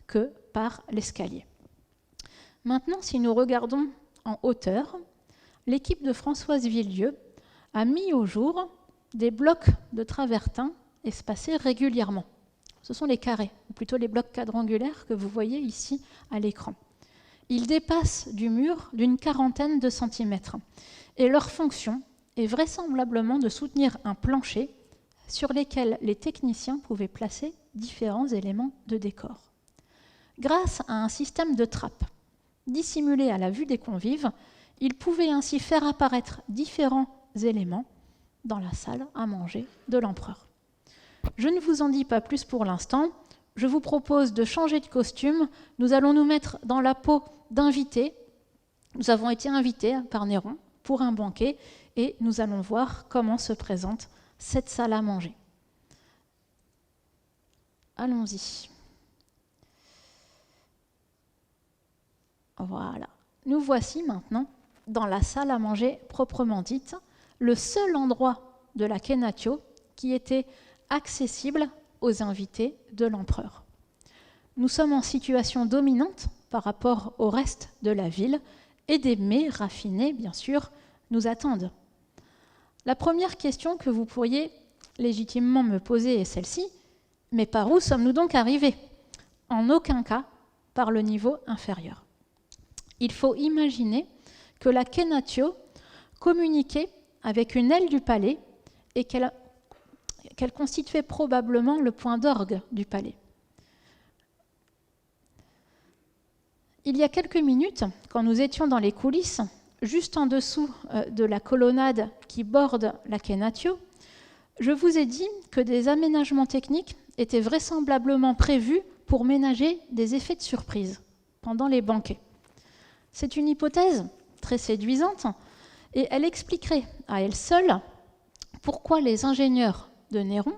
que par l'escalier. Maintenant, si nous regardons en hauteur, l'équipe de Françoise Villieu a mis au jour des blocs de travertin espacés régulièrement. Ce sont les carrés, ou plutôt les blocs quadrangulaires que vous voyez ici à l'écran. Ils dépassent du mur d'une quarantaine de centimètres et leur fonction est vraisemblablement de soutenir un plancher sur lequel les techniciens pouvaient placer différents éléments de décor. Grâce à un système de trappe dissimulé à la vue des convives, ils pouvaient ainsi faire apparaître différents éléments dans la salle à manger de l'empereur. Je ne vous en dis pas plus pour l'instant. Je vous propose de changer de costume. Nous allons nous mettre dans la peau d'invités. Nous avons été invités par Néron pour un banquet et nous allons voir comment se présente cette salle à manger. Allons-y. Voilà. Nous voici maintenant dans la salle à manger proprement dite, le seul endroit de la Kennatio qui était accessible aux invités de l'empereur. Nous sommes en situation dominante par rapport au reste de la ville et des mets raffinés, bien sûr, nous attendent. La première question que vous pourriez légitimement me poser est celle-ci, mais par où sommes-nous donc arrivés? En aucun cas par le niveau inférieur. Il faut imaginer que la Kennatio communiquait avec une aile du palais et qu'elle constituait probablement le point d'orgue du palais. Il y a quelques minutes, quand nous étions dans les coulisses, juste en dessous de la colonnade qui borde la Kennatio, je vous ai dit que des aménagements techniques étaient vraisemblablement prévus pour ménager des effets de surprise pendant les banquets. C'est une hypothèse très séduisante et elle expliquerait à elle seule pourquoi les ingénieurs de Néron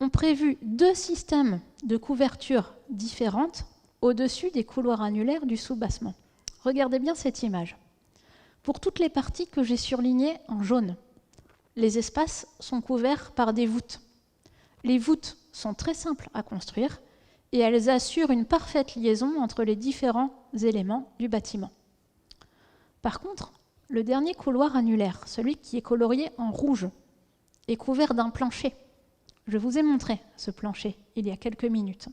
ont prévu 2 systèmes de couverture différentes au-dessus des couloirs annulaires du soubassement. Regardez bien cette image. Pour toutes les parties que j'ai surlignées en jaune, les espaces sont couverts par des voûtes. Les voûtes sont très simples à construire et elles assurent une parfaite liaison entre les différents éléments du bâtiment. Par contre, le dernier couloir annulaire, celui qui est colorié en rouge, est couvert d'un plancher. Je vous ai montré ce plancher il y a quelques minutes.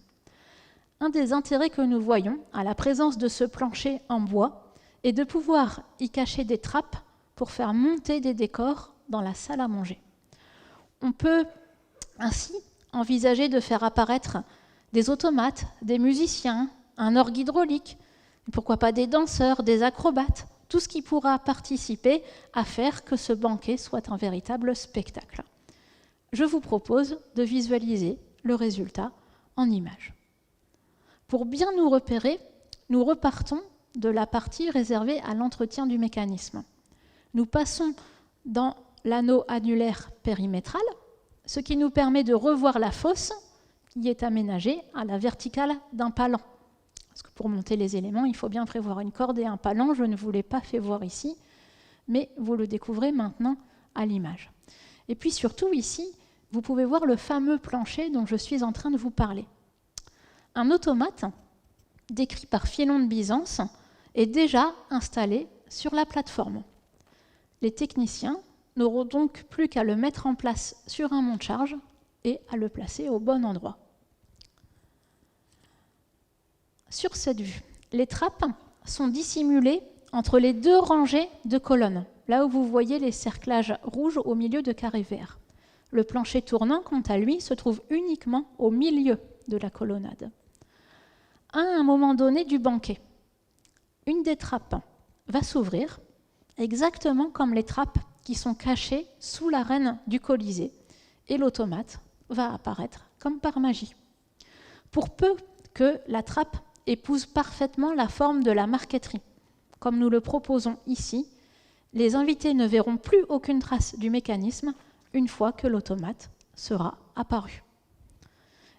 Un des intérêts que nous voyons à la présence de ce plancher en bois est de pouvoir y cacher des trappes pour faire monter des décors dans la salle à manger. On peut ainsi envisager de faire apparaître des automates, des musiciens, un orgue hydraulique, pourquoi pas des danseurs, des acrobates, tout ce qui pourra participer à faire que ce banquet soit un véritable spectacle. Je vous propose de visualiser le résultat en images. Pour bien nous repérer, nous repartons de la partie réservée à l'entretien du mécanisme. Nous passons dans l'anneau annulaire périmétral, ce qui nous permet de revoir la fosse qui est aménagée à la verticale d'un palan. Parce que pour monter les éléments, il faut bien prévoir une corde et un palan. Je ne vous l'ai pas fait voir ici, mais vous le découvrez maintenant à l'image. Et puis surtout ici, vous pouvez voir le fameux plancher dont je suis en train de vous parler. Un automate, décrit par Filon de Byzance, est déjà installé sur la plateforme. Les techniciens n'auront donc plus qu'à le mettre en place sur un monte-charge et à le placer au bon endroit. Sur cette vue, les trappes sont dissimulées entre les deux rangées de colonnes, là où vous voyez les cerclages rouges au milieu de carrés verts. Le plancher tournant, quant à lui, se trouve uniquement au milieu de la colonnade. À un moment donné du banquet, une des trappes va s'ouvrir, exactement comme les trappes qui sont cachées sous l'arène du Colisée, et l'automate va apparaître comme par magie. Pour peu que la trappe épouse parfaitement la forme de la marqueterie, comme nous le proposons ici, les invités ne verront plus aucune trace du mécanisme une fois que l'automate sera apparu.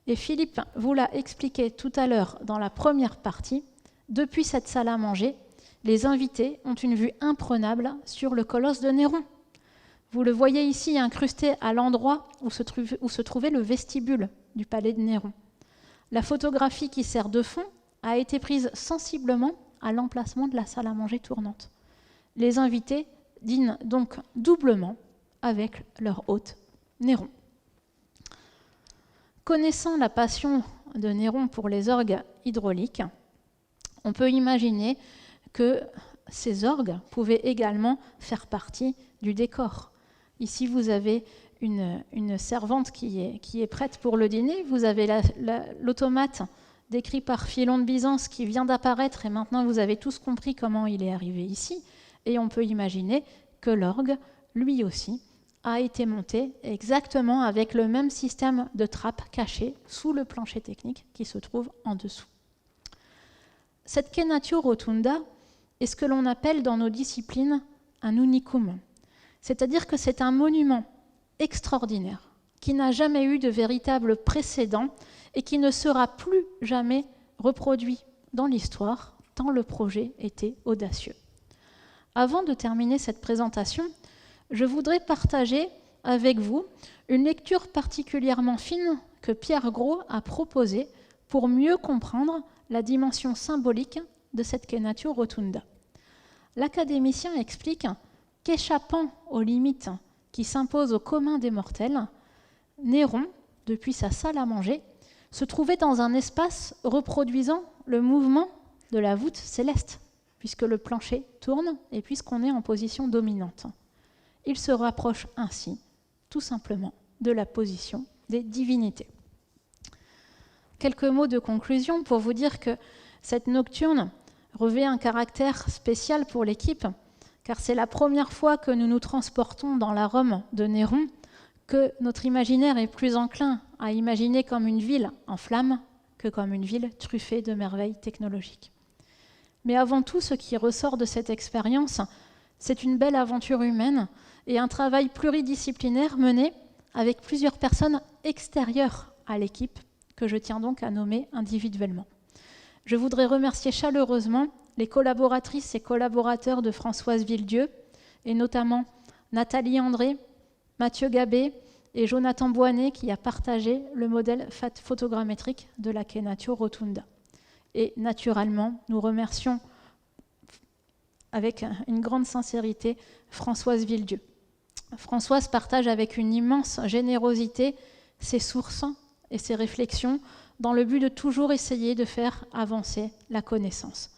Et Philippe vous l'a expliqué tout à l'heure dans la première partie, depuis cette salle à manger, les invités ont une vue imprenable sur le colosse de Néron. Vous le voyez ici incrusté à l'endroit où se trouvait le vestibule du palais de Néron. La photographie qui sert de fond a été prise sensiblement à l'emplacement de la salle à manger tournante. Les invités dînent donc doublement avec leur hôte Néron. Connaissant la passion de Néron pour les orgues hydrauliques, on peut imaginer que ces orgues pouvaient également faire partie du décor. Ici, vous avez une servante qui est prête pour le dîner. Vous avez l'automate décrit par Filon de Byzance qui vient d'apparaître, et maintenant vous avez tous compris comment il est arrivé ici. Et on peut imaginer que l'orgue, lui aussi, a été monté exactement avec le même système de trappe cachée sous le plancher technique qui se trouve en dessous. Cette Kenatio Rotunda est ce que l'on appelle dans nos disciplines un unicum, c'est-à-dire que c'est un monument extraordinaire qui n'a jamais eu de véritable précédent et qui ne sera plus jamais reproduit dans l'histoire, tant le projet était audacieux. Avant de terminer cette présentation, je voudrais partager avec vous une lecture particulièrement fine que Pierre Gros a proposée pour mieux comprendre la dimension symbolique de cette Kenatio Rotunda. L'académicien explique qu'échappant aux limites qui s'imposent au commun des mortels, Néron, depuis sa salle à manger, se trouvait dans un espace reproduisant le mouvement de la voûte céleste, puisque le plancher tourne et puisqu'on est en position dominante. Il se rapproche ainsi, tout simplement, de la position des divinités. Quelques mots de conclusion pour vous dire que cette nocturne revêt un caractère spécial pour l'équipe, car c'est la première fois que nous nous transportons dans la Rome de Néron, que notre imaginaire est plus enclin à imaginer comme une ville en flammes que comme une ville truffée de merveilles technologiques. Mais avant tout, ce qui ressort de cette expérience, c'est une belle aventure humaine et un travail pluridisciplinaire mené avec plusieurs personnes extérieures à l'équipe, que je tiens donc à nommer individuellement. Je voudrais remercier chaleureusement les collaboratrices et collaborateurs de Françoise Villedieu, et notamment Nathalie André, Mathieu Gabé et Jonathan Boinet, qui a partagé le modèle photogrammétrique de la Kenatio Rotunda. Et naturellement, nous remercions avec une grande sincérité Françoise Villedieu. Françoise partage avec une immense générosité ses sources et ses réflexions dans le but de toujours essayer de faire avancer la connaissance.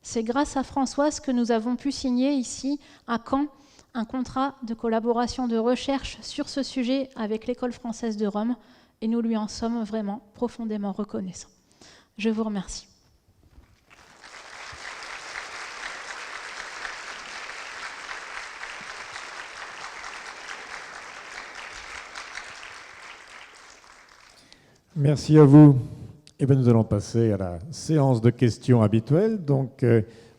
C'est grâce à Françoise que nous avons pu signer ici à Caen un contrat de collaboration de recherche sur ce sujet avec l'École française de Rome, et nous lui en sommes vraiment profondément reconnaissants. Je vous remercie. Merci à vous. Eh bien, nous allons passer à la séance de questions habituelle. Donc,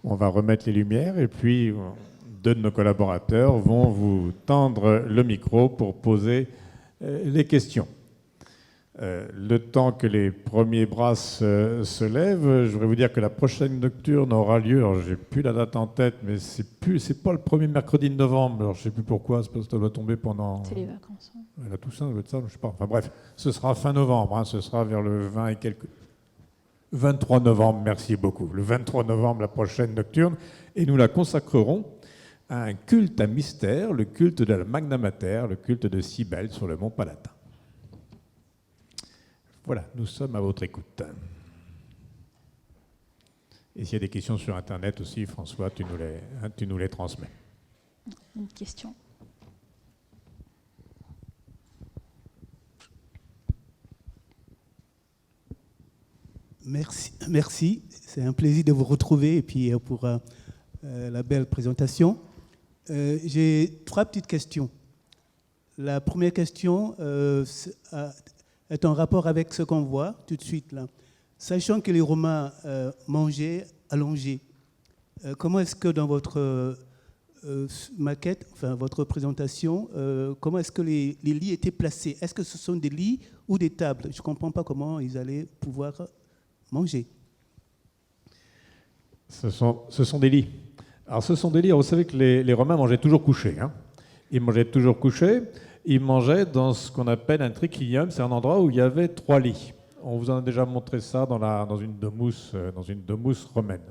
on va remettre les lumières et puis deux de nos collaborateurs vont vous tendre le micro pour poser les questions. Le temps que les premiers bras se lèvent, je voudrais vous dire que la prochaine nocturne aura lieu, alors j'ai plus la date en tête, mais c'est pas le premier mercredi de novembre, alors je sais plus pourquoi, c'est parce que ça doit tomber pendant... C'est les vacances. La Toussaint, ça doit être ça, je sais pas. Enfin bref, ce sera fin novembre, hein, ce sera vers le 20 et quelques... 23 novembre, merci beaucoup. Le 23 novembre, la prochaine nocturne, et nous la consacrerons à un culte à mystère, le culte de la Magna Mater, le culte de Cybèle sur le mont Palatin. Voilà, nous sommes à votre écoute. Et s'il y a des questions sur Internet aussi, François, tu nous les transmets. Une question. Merci. C'est un plaisir de vous retrouver et puis pour la belle présentation. J'ai 3 petites questions. La première question est en rapport avec ce qu'on voit tout de suite là. Sachant que les Romains mangeaient allongés, comment est-ce que dans votre maquette, enfin votre présentation, comment est-ce que les lits étaient placés? Est-ce que ce sont des lits ou des tables? Je ne comprends pas comment ils allaient pouvoir manger. Ce sont des lits. Alors ce sont des lits, vous savez que les Romains mangeaient toujours couchés. Hein. Ils mangeaient toujours couchés. Ils mangeaient dans ce qu'on appelle un triclinium, c'est un endroit où il y avait 3 lits. On vous en a déjà montré ça dans une domus romaine.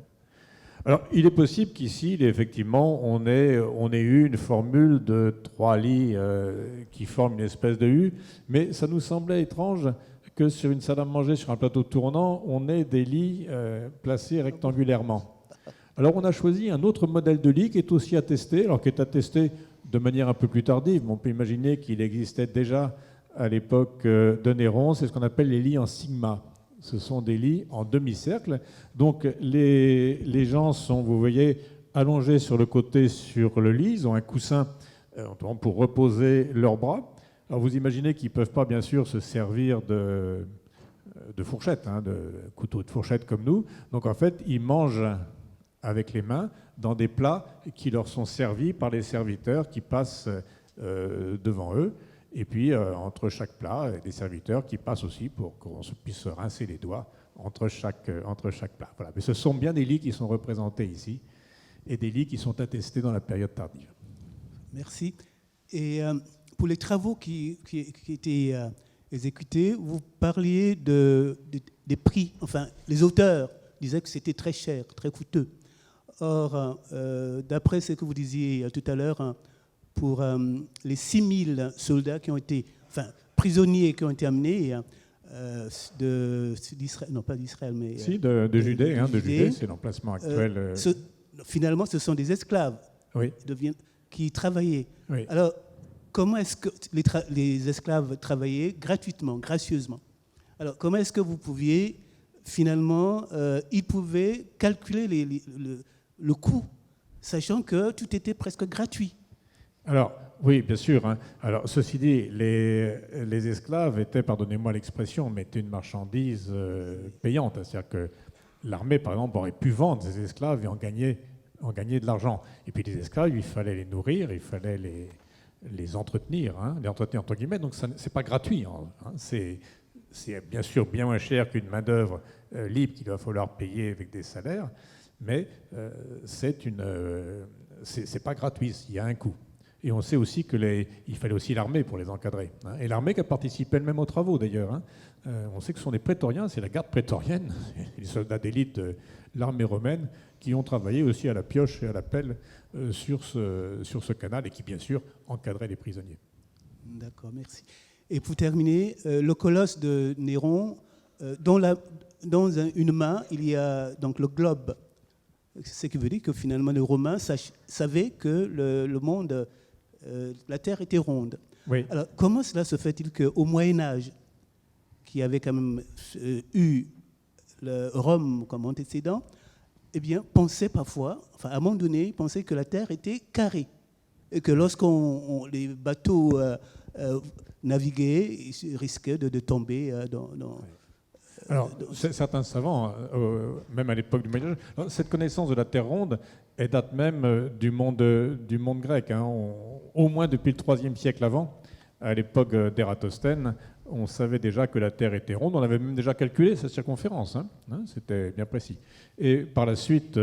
Alors, il est possible qu'ici, effectivement, on ait eu une formule de 3 lits qui forment une espèce de U, mais ça nous semblait étrange que sur une salle à manger, sur un plateau tournant, on ait des lits placés rectangulairement. Alors, on a choisi un autre modèle de lit qui est aussi attesté, alors qui est attesté de manière un peu plus tardive, mais on peut imaginer qu'il existait déjà à l'époque de Néron, c'est ce qu'on appelle les lits en sigma. Ce sont des lits en demi-cercle. Donc les gens sont, vous voyez, allongés sur le côté sur le lit, ils ont un coussin pour reposer leurs bras. Alors vous imaginez qu'ils ne peuvent pas bien sûr se servir de fourchettes, hein, de couteaux de fourchette comme nous. Donc en fait, ils mangent avec les mains dans des plats qui leur sont servis par les serviteurs qui passent devant eux. Et puis, entre chaque plat, des serviteurs qui passent aussi pour qu'on puisse se rincer les doigts entre chaque plat. Voilà. Mais ce sont bien des lits qui sont représentés ici et des lits qui sont attestés dans la période tardive. Merci. Et pour les travaux qui étaient exécutés, vous parliez des prix. Enfin, les auteurs disaient que c'était très cher, très coûteux. Or, d'après ce que vous disiez tout à l'heure, pour les 6000 soldats qui ont été, enfin, prisonniers qui ont été amenés d'Israël, non pas d'Israël, mais... Si, de Judée, de Judée, c'est l'emplacement actuel. Finalement, ce sont des esclaves oui. Qui travaillaient. Oui. Alors, comment est-ce que les esclaves travaillaient gratuitement, gracieusement? Alors, comment est-ce que vous pouviez, finalement, ils pouvaient calculer le coût, sachant que tout était presque gratuit? Alors, oui, bien sûr. Hein. Alors, ceci dit, les esclaves étaient, pardonnez-moi l'expression, mais étaient une marchandise payante. C'est-à-dire que l'armée, par exemple, aurait pu vendre ces esclaves et en gagner de l'argent. Et puis les esclaves, il fallait les nourrir, il fallait les entretenir, les entretenir entre guillemets. Donc, ce n'est pas gratuit. Hein. C'est bien sûr bien moins cher qu'une main-d'œuvre libre qu'il va falloir payer avec des salaires, mais c'est pas gratuit, il y a un coût. Et on sait aussi qu'il fallait aussi l'armée pour les encadrer. Hein. Et l'armée qui a participé elle-même aux travaux, d'ailleurs. Hein. On sait que ce sont des prétoriens, c'est la garde prétorienne, les soldats d'élite de l'armée romaine, qui ont travaillé aussi à la pioche et à la pelle sur ce canal et qui, bien sûr, encadraient les prisonniers. D'accord, merci. Et pour terminer, le colosse de Néron, dans une main, il y a donc le globe. Ce qui veut dire que finalement, les Romains savaient que le monde... la Terre était ronde. Oui. Alors, comment cela se fait-il qu'au Moyen-Âge, qui avait quand même eu Rome comme antécédent, eh bien, pensait parfois, enfin, à un moment donné, pensait que la Terre était carrée. Et que les bateaux naviguaient, ils risquaient de tomber dans... Oui. Alors, certains savants, même à l'époque du Moyen-Âge, cette connaissance de la Terre ronde et date même du monde grec. Hein. Au moins depuis le IIIe siècle avant, à l'époque d'Ératosthène, on savait déjà que la Terre était ronde. On avait même déjà calculé sa circonférence. Hein. C'était bien précis. Et par la suite,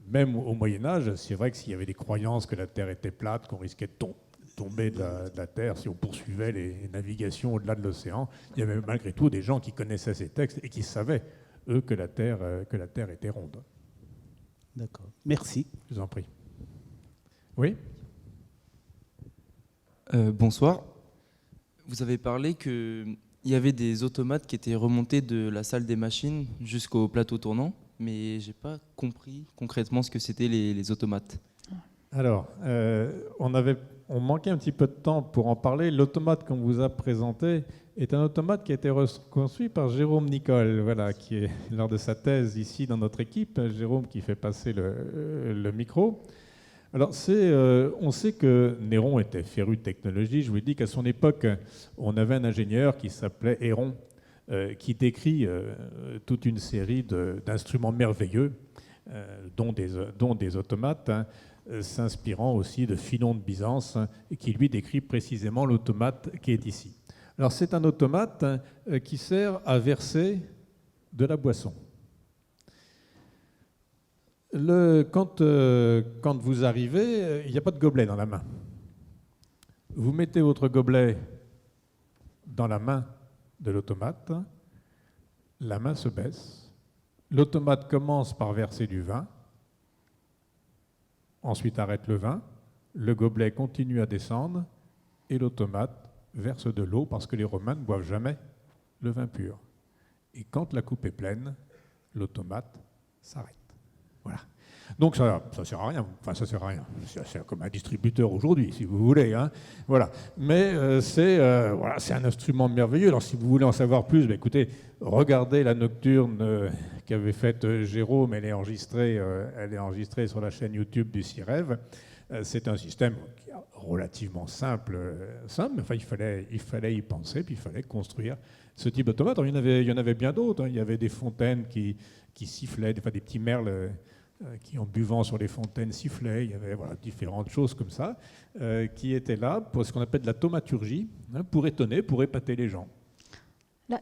même au Moyen-Âge, c'est vrai que s'il y avait des croyances que la Terre était plate, qu'on risquait de tomber de la Terre si on poursuivait les navigations au-delà de l'océan, il y avait malgré tout des gens qui connaissaient ces textes et qui savaient, eux, que la Terre était ronde. D'accord. Merci. Je vous en prie. Oui ? Bonsoir. Vous avez parlé qu'il y avait des automates qui étaient remontés de la salle des machines jusqu'au plateau tournant, mais je n'ai pas compris concrètement ce que c'était les automates. Alors, on manquait un petit peu de temps pour en parler. L'automate qu'on vous a présenté est un automate qui a été construit par Jérôme Nicole, voilà, qui est lors de sa thèse ici dans notre équipe. Jérôme qui fait passer le micro. Alors, on sait que Néron était féru de technologie. Je vous dis qu'à son époque, on avait un ingénieur qui s'appelait Héron, qui décrit toute une série d'instruments merveilleux, dont des automates, hein, s'inspirant aussi de Phinon de Byzance, et qui lui décrit précisément l'automate qui est ici. Alors, c'est un automate qui sert à verser de la boisson. Quand vous arrivez, il n'y a pas de gobelet dans la main. Vous mettez votre gobelet dans la main de l'automate, la main se baisse, l'automate commence par verser du vin, ensuite arrête le vin, le gobelet continue à descendre et l'automate verse de l'eau parce que les Romains ne boivent jamais le vin pur. Et quand la coupe est pleine, l'automate s'arrête. Voilà. Donc ça sert à rien. Enfin, ça sert à rien. C'est comme un distributeur aujourd'hui, si vous voulez. Hein. Voilà. Mais c'est un instrument merveilleux. Alors, si vous voulez en savoir plus, écoutez, regardez la nocturne qu'avait faite Jérôme. Elle est enregistrée sur la chaîne YouTube du CIREV. C'est un système relativement simple, mais enfin, il fallait y penser, puis il fallait construire ce type d'automate. Il y en avait bien d'autres. Hein. Il y avait des fontaines qui sifflaient, des petits merles qui, en buvant sur les fontaines, sifflaient. Il y avait différentes choses comme ça qui étaient là pour ce qu'on appelle de la thaumaturgie, hein, pour étonner, pour épater les gens.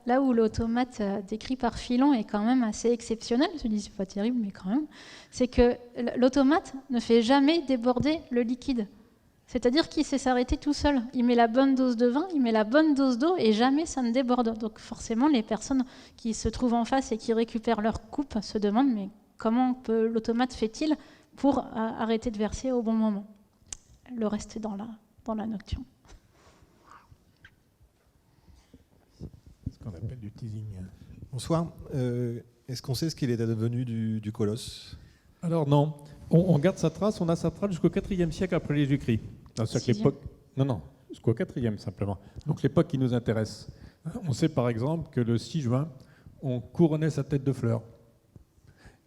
Là où l'automate décrit par Philon est quand même assez exceptionnel, je dis c'est pas terrible, mais quand même, c'est que l'automate ne fait jamais déborder le liquide. C'est-à-dire qu'il sait s'arrêter tout seul. Il met la bonne dose de vin, il met la bonne dose d'eau et jamais ça ne déborde. Donc forcément, les personnes qui se trouvent en face et qui récupèrent leur coupe se demandent mais comment l'automate fait-il pour arrêter de verser au bon moment. Le reste est dans la nocturne. Ce qu'on appelle du teasing. Bonsoir. Est-ce qu'on sait ce qu'il est devenu du colosse ? Alors non, on garde sa trace, on a sa trace jusqu'au IVe siècle après Jésus-Christ. C'est l'époque. Non, jusqu'au IVe simplement. Donc l'époque qui nous intéresse. On sait par exemple que le 6 juin, on couronnait sa tête de fleurs.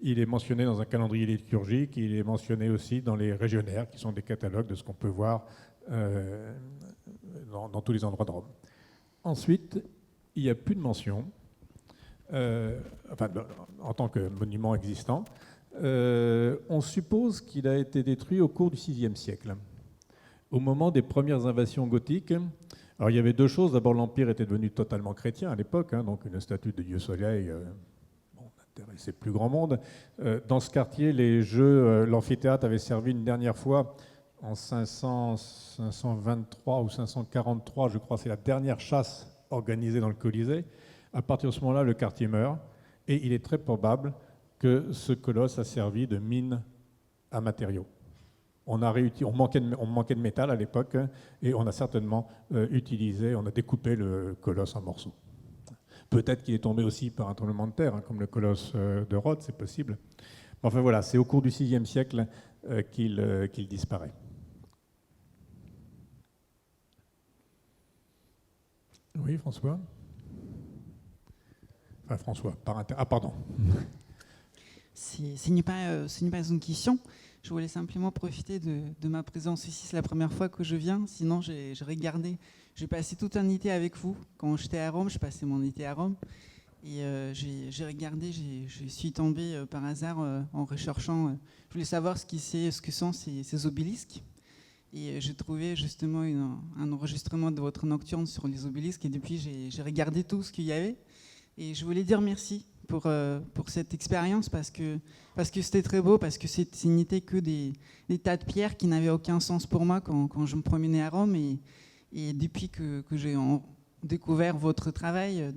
Il est mentionné dans un calendrier liturgique, il est mentionné aussi dans les régionnaires, qui sont des catalogues de ce qu'on peut voir dans tous les endroits de Rome. Ensuite, il n'y a plus de mention, en tant que monument existant. On suppose qu'il a été détruit au cours du VIe siècle, au moment des premières invasions gothiques. Alors il y avait deux choses. D'abord, l'Empire était devenu totalement chrétien à l'époque, hein, donc une statue de Dieu Soleil n'intéressait plus grand monde. Dans ce quartier, l'amphithéâtre avait servi une dernière fois en 523 ou 543, je crois, c'est la dernière chasse organisée dans le Colisée. À partir de ce moment-là, le quartier meurt, et il est très probable que ce colosse a servi de mine à matériaux. On manquait de métal à l'époque, et on a certainement on a découpé le colosse en morceaux. Peut-être qu'il est tombé aussi par un tremblement de terre, hein, comme le colosse de Rhodes, c'est possible. Enfin voilà, c'est au cours du VIe siècle qu'il disparaît. Oui, François ? Enfin, François, pardon. Ce n'est pas une question. Je voulais simplement profiter de ma présence ici. C'est la première fois que je viens. Sinon, j'ai passé toute un été avec vous. Quand j'étais à Rome, je passais mon été à Rome. Et j'ai regardé, je suis tombé par hasard en recherchant. Je voulais savoir ce que sont ces obélisques. Et j'ai trouvé justement un enregistrement de votre nocturne sur les obélisques. Et depuis, j'ai regardé tout ce qu'il y avait. Et je voulais dire merci pour cette expérience parce que c'était très beau, parce que ce n'était que des tas de pierres qui n'avaient aucun sens pour moi quand je me promenais à Rome. Et depuis que j'ai découvert votre travail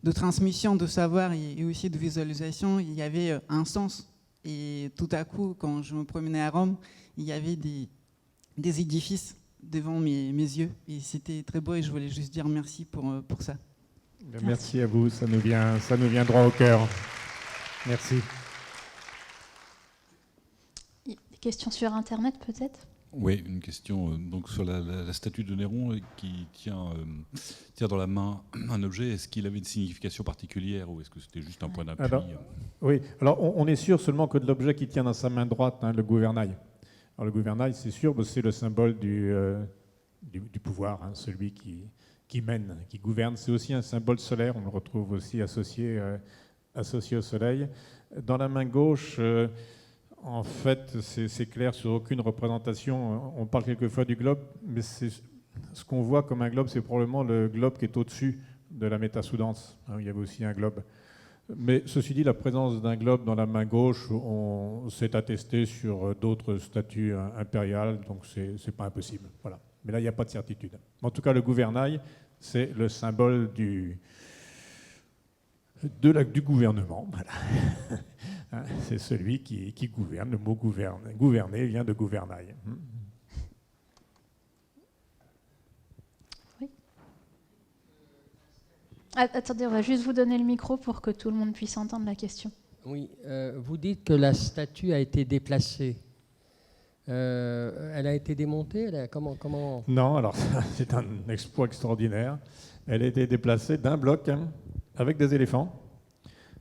de transmission de savoir et aussi de visualisation, il y avait un sens. Et tout à coup, quand je me promenais à Rome, il y avait des édifices devant mes yeux. Et c'était très beau et je voulais juste dire merci pour ça. Merci à vous, ça nous vient droit au cœur. Merci. Des questions sur Internet peut-être ? Oui, une question donc sur la statue de Néron qui tient dans la main un objet. Est-ce qu'il avait une signification particulière ou est-ce que c'était juste un point d'appui? Oui, alors on est sûr seulement que de l'objet qui tient dans sa main droite, le gouvernail. Alors le gouvernail, c'est sûr, c'est le symbole du pouvoir, celui qui mène, qui gouverne. C'est aussi un symbole solaire, on le retrouve aussi associé au soleil. Dans la main gauche, en fait, c'est clair sur aucune représentation. On parle quelquefois du globe, mais ce qu'on voit comme un globe, c'est probablement le globe qui est au-dessus de la métasoudance. Il y avait aussi un globe. Mais ceci dit, la présence d'un globe dans la main gauche, on s'est attesté sur d'autres statues impériales, donc c'est pas impossible. Voilà. Mais là, il n'y a pas de certitude. En tout cas, le gouvernail, c'est le symbole du gouvernement. Voilà. C'est celui qui gouverne. Le mot gouverner vient de gouvernail. Oui. Attendez, on va juste vous donner le micro pour que tout le monde puisse entendre la question. Oui, vous dites que la statue a été déplacée. Elle a été démontée comment... Non, alors c'est un exploit extraordinaire. Elle a été déplacée d'un bloc avec des éléphants,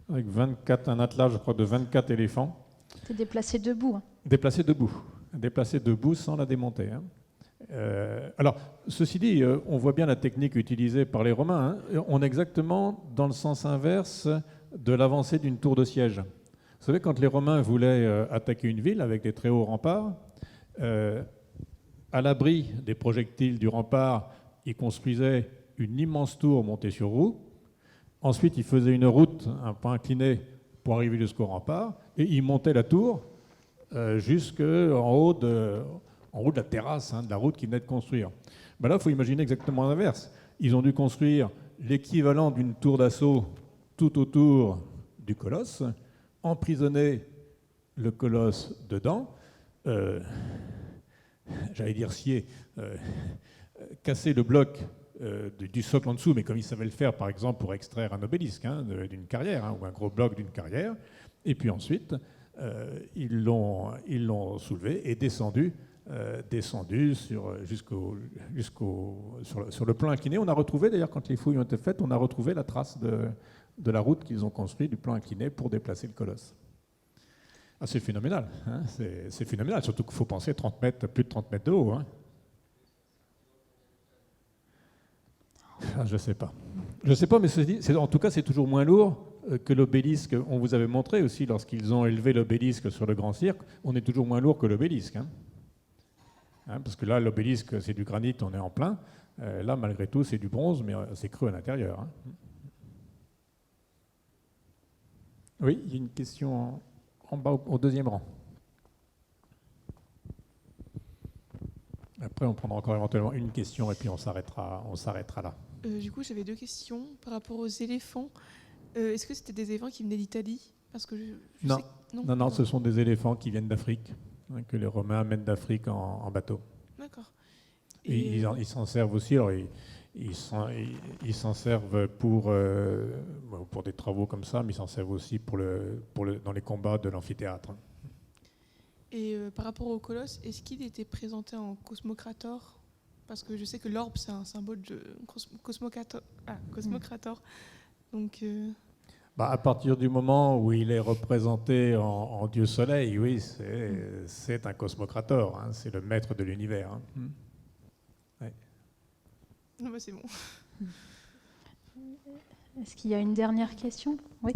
avec un attelage, je crois, de 24 éléphants. C'est déplacé debout. Déplacé debout sans la démonter. Alors, ceci dit, on voit bien la technique utilisée par les Romains. On est exactement dans le sens inverse de l'avancée d'une tour de siège. Vous savez, quand les Romains voulaient attaquer une ville avec des très hauts remparts, à l'abri des projectiles du rempart, ils construisaient une immense tour montée sur roue. Ensuite, ils faisaient une route un peu inclinée pour arriver jusqu'au rempart, et ils montaient la tour jusqu'en haut de la terrasse, de la route qu'ils venaient de construire. Ben là, il faut imaginer exactement l'inverse. Ils ont dû construire l'équivalent d'une tour d'assaut tout autour du colosse, emprisonner le colosse dedans, j'allais dire scier, casser le bloc du socle en dessous, mais comme ils savaient le faire, par exemple, pour extraire un obélisque d'une carrière, ou un gros bloc d'une carrière, et puis ensuite, ils l'ont soulevé et descendu sur le plan incliné. On a retrouvé, d'ailleurs, quand les fouilles ont été faites, on a retrouvé la trace de la route qu'ils ont construite du plan incliné pour déplacer le colosse. Ah, c'est phénoménal, c'est phénoménal, surtout qu'il faut penser plus de 30 mètres de haut. Ah, je ne sais pas, mais en tout cas, c'est toujours moins lourd que l'obélisque. On vous avait montré aussi, lorsqu'ils ont élevé l'obélisque sur le Grand Cirque, on est toujours moins lourd que l'obélisque. Parce que là, l'obélisque, c'est du granit, on est en plein. Là, malgré tout, c'est du bronze, mais c'est creux à l'intérieur. Oui, il y a une question en bas au deuxième rang. Après, on prendra encore éventuellement une question et puis on s'arrêtera là. Du coup, j'avais deux questions par rapport aux éléphants. Est-ce que c'était des éléphants qui venaient d'Italie? Parce que non, ce sont des éléphants qui viennent d'Afrique, que les Romains amènent d'Afrique en bateau. D'accord. Et ils s'en servent aussi. Alors, ils s'en servent pour des travaux comme ça, mais ils s'en servent aussi dans les combats de l'amphithéâtre. Et par rapport au colosse, est-ce qu'il était présenté en cosmocrator? Parce que je sais que l'orbe, c'est un symbole de cosmocrator. Donc, à partir du moment où il est représenté en dieu soleil, oui, c'est un cosmocrator. C'est le maître de l'univers. Ouais. Non, c'est bon. Est-ce qu'il y a une dernière question? Oui.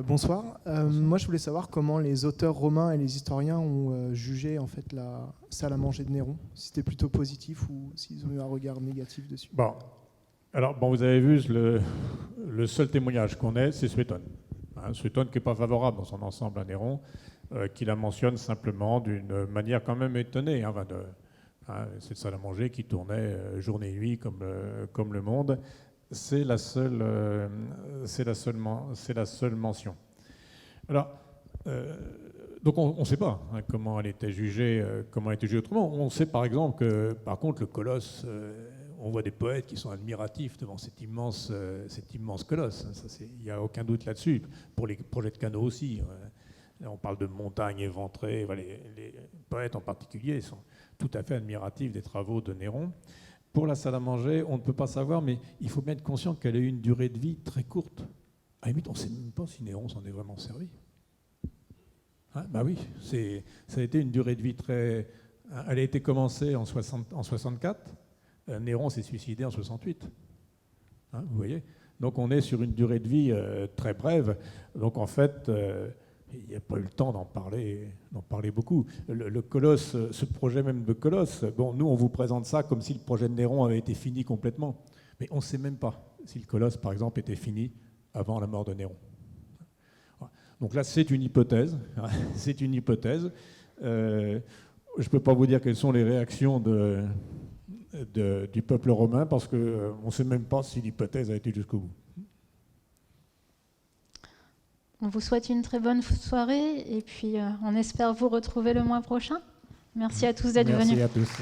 Bonsoir. Moi, je voulais savoir comment les auteurs romains et les historiens ont jugé en fait la salle à manger de Néron. Si c'était plutôt positif ou s'ils ont eu un regard négatif dessus. Bon, alors vous avez vu le seul témoignage qu'on ait, c'est Suétone. Suétone qui n'est pas favorable dans son ensemble à Néron, qui la mentionne simplement d'une manière quand même étonnée. Cette salle à manger qui tournait jour et nuit comme le monde. C'est la seule mention. Alors, donc on ne sait pas comment elle était jugée autrement. On sait par exemple que, par contre, le colosse, on voit des poètes qui sont admiratifs devant cet immense colosse. Il n'y a aucun doute là-dessus. Pour les projets de canaux aussi. On parle de montagnes éventrées. Les poètes en particulier sont tout à fait admiratifs des travaux de Néron. Pour la salle à manger, on ne peut pas savoir, mais il faut bien être conscient qu'elle a eu une durée de vie très courte. À la limite, on ne sait même pas si Néron s'en est vraiment servi. Oui, ça a été une durée de vie très... Elle a été commencée en 64, Néron s'est suicidé en 68. Vous voyez? Donc on est sur une durée de vie très brève. Donc en fait... il n'y a pas eu le temps d'en parler beaucoup. Le Colosse, ce projet même de Colosse, nous on vous présente ça comme si le projet de Néron avait été fini complètement. Mais on ne sait même pas si le Colosse, par exemple, était fini avant la mort de Néron. Donc là, c'est une hypothèse. C'est une hypothèse. Je ne peux pas vous dire quelles sont les réactions du peuple romain parce qu'on ne sait même pas si l'hypothèse a été jusqu'au bout. On vous souhaite une très bonne soirée et puis on espère vous retrouver le mois prochain. Merci à tous d'être venus. Merci à tous.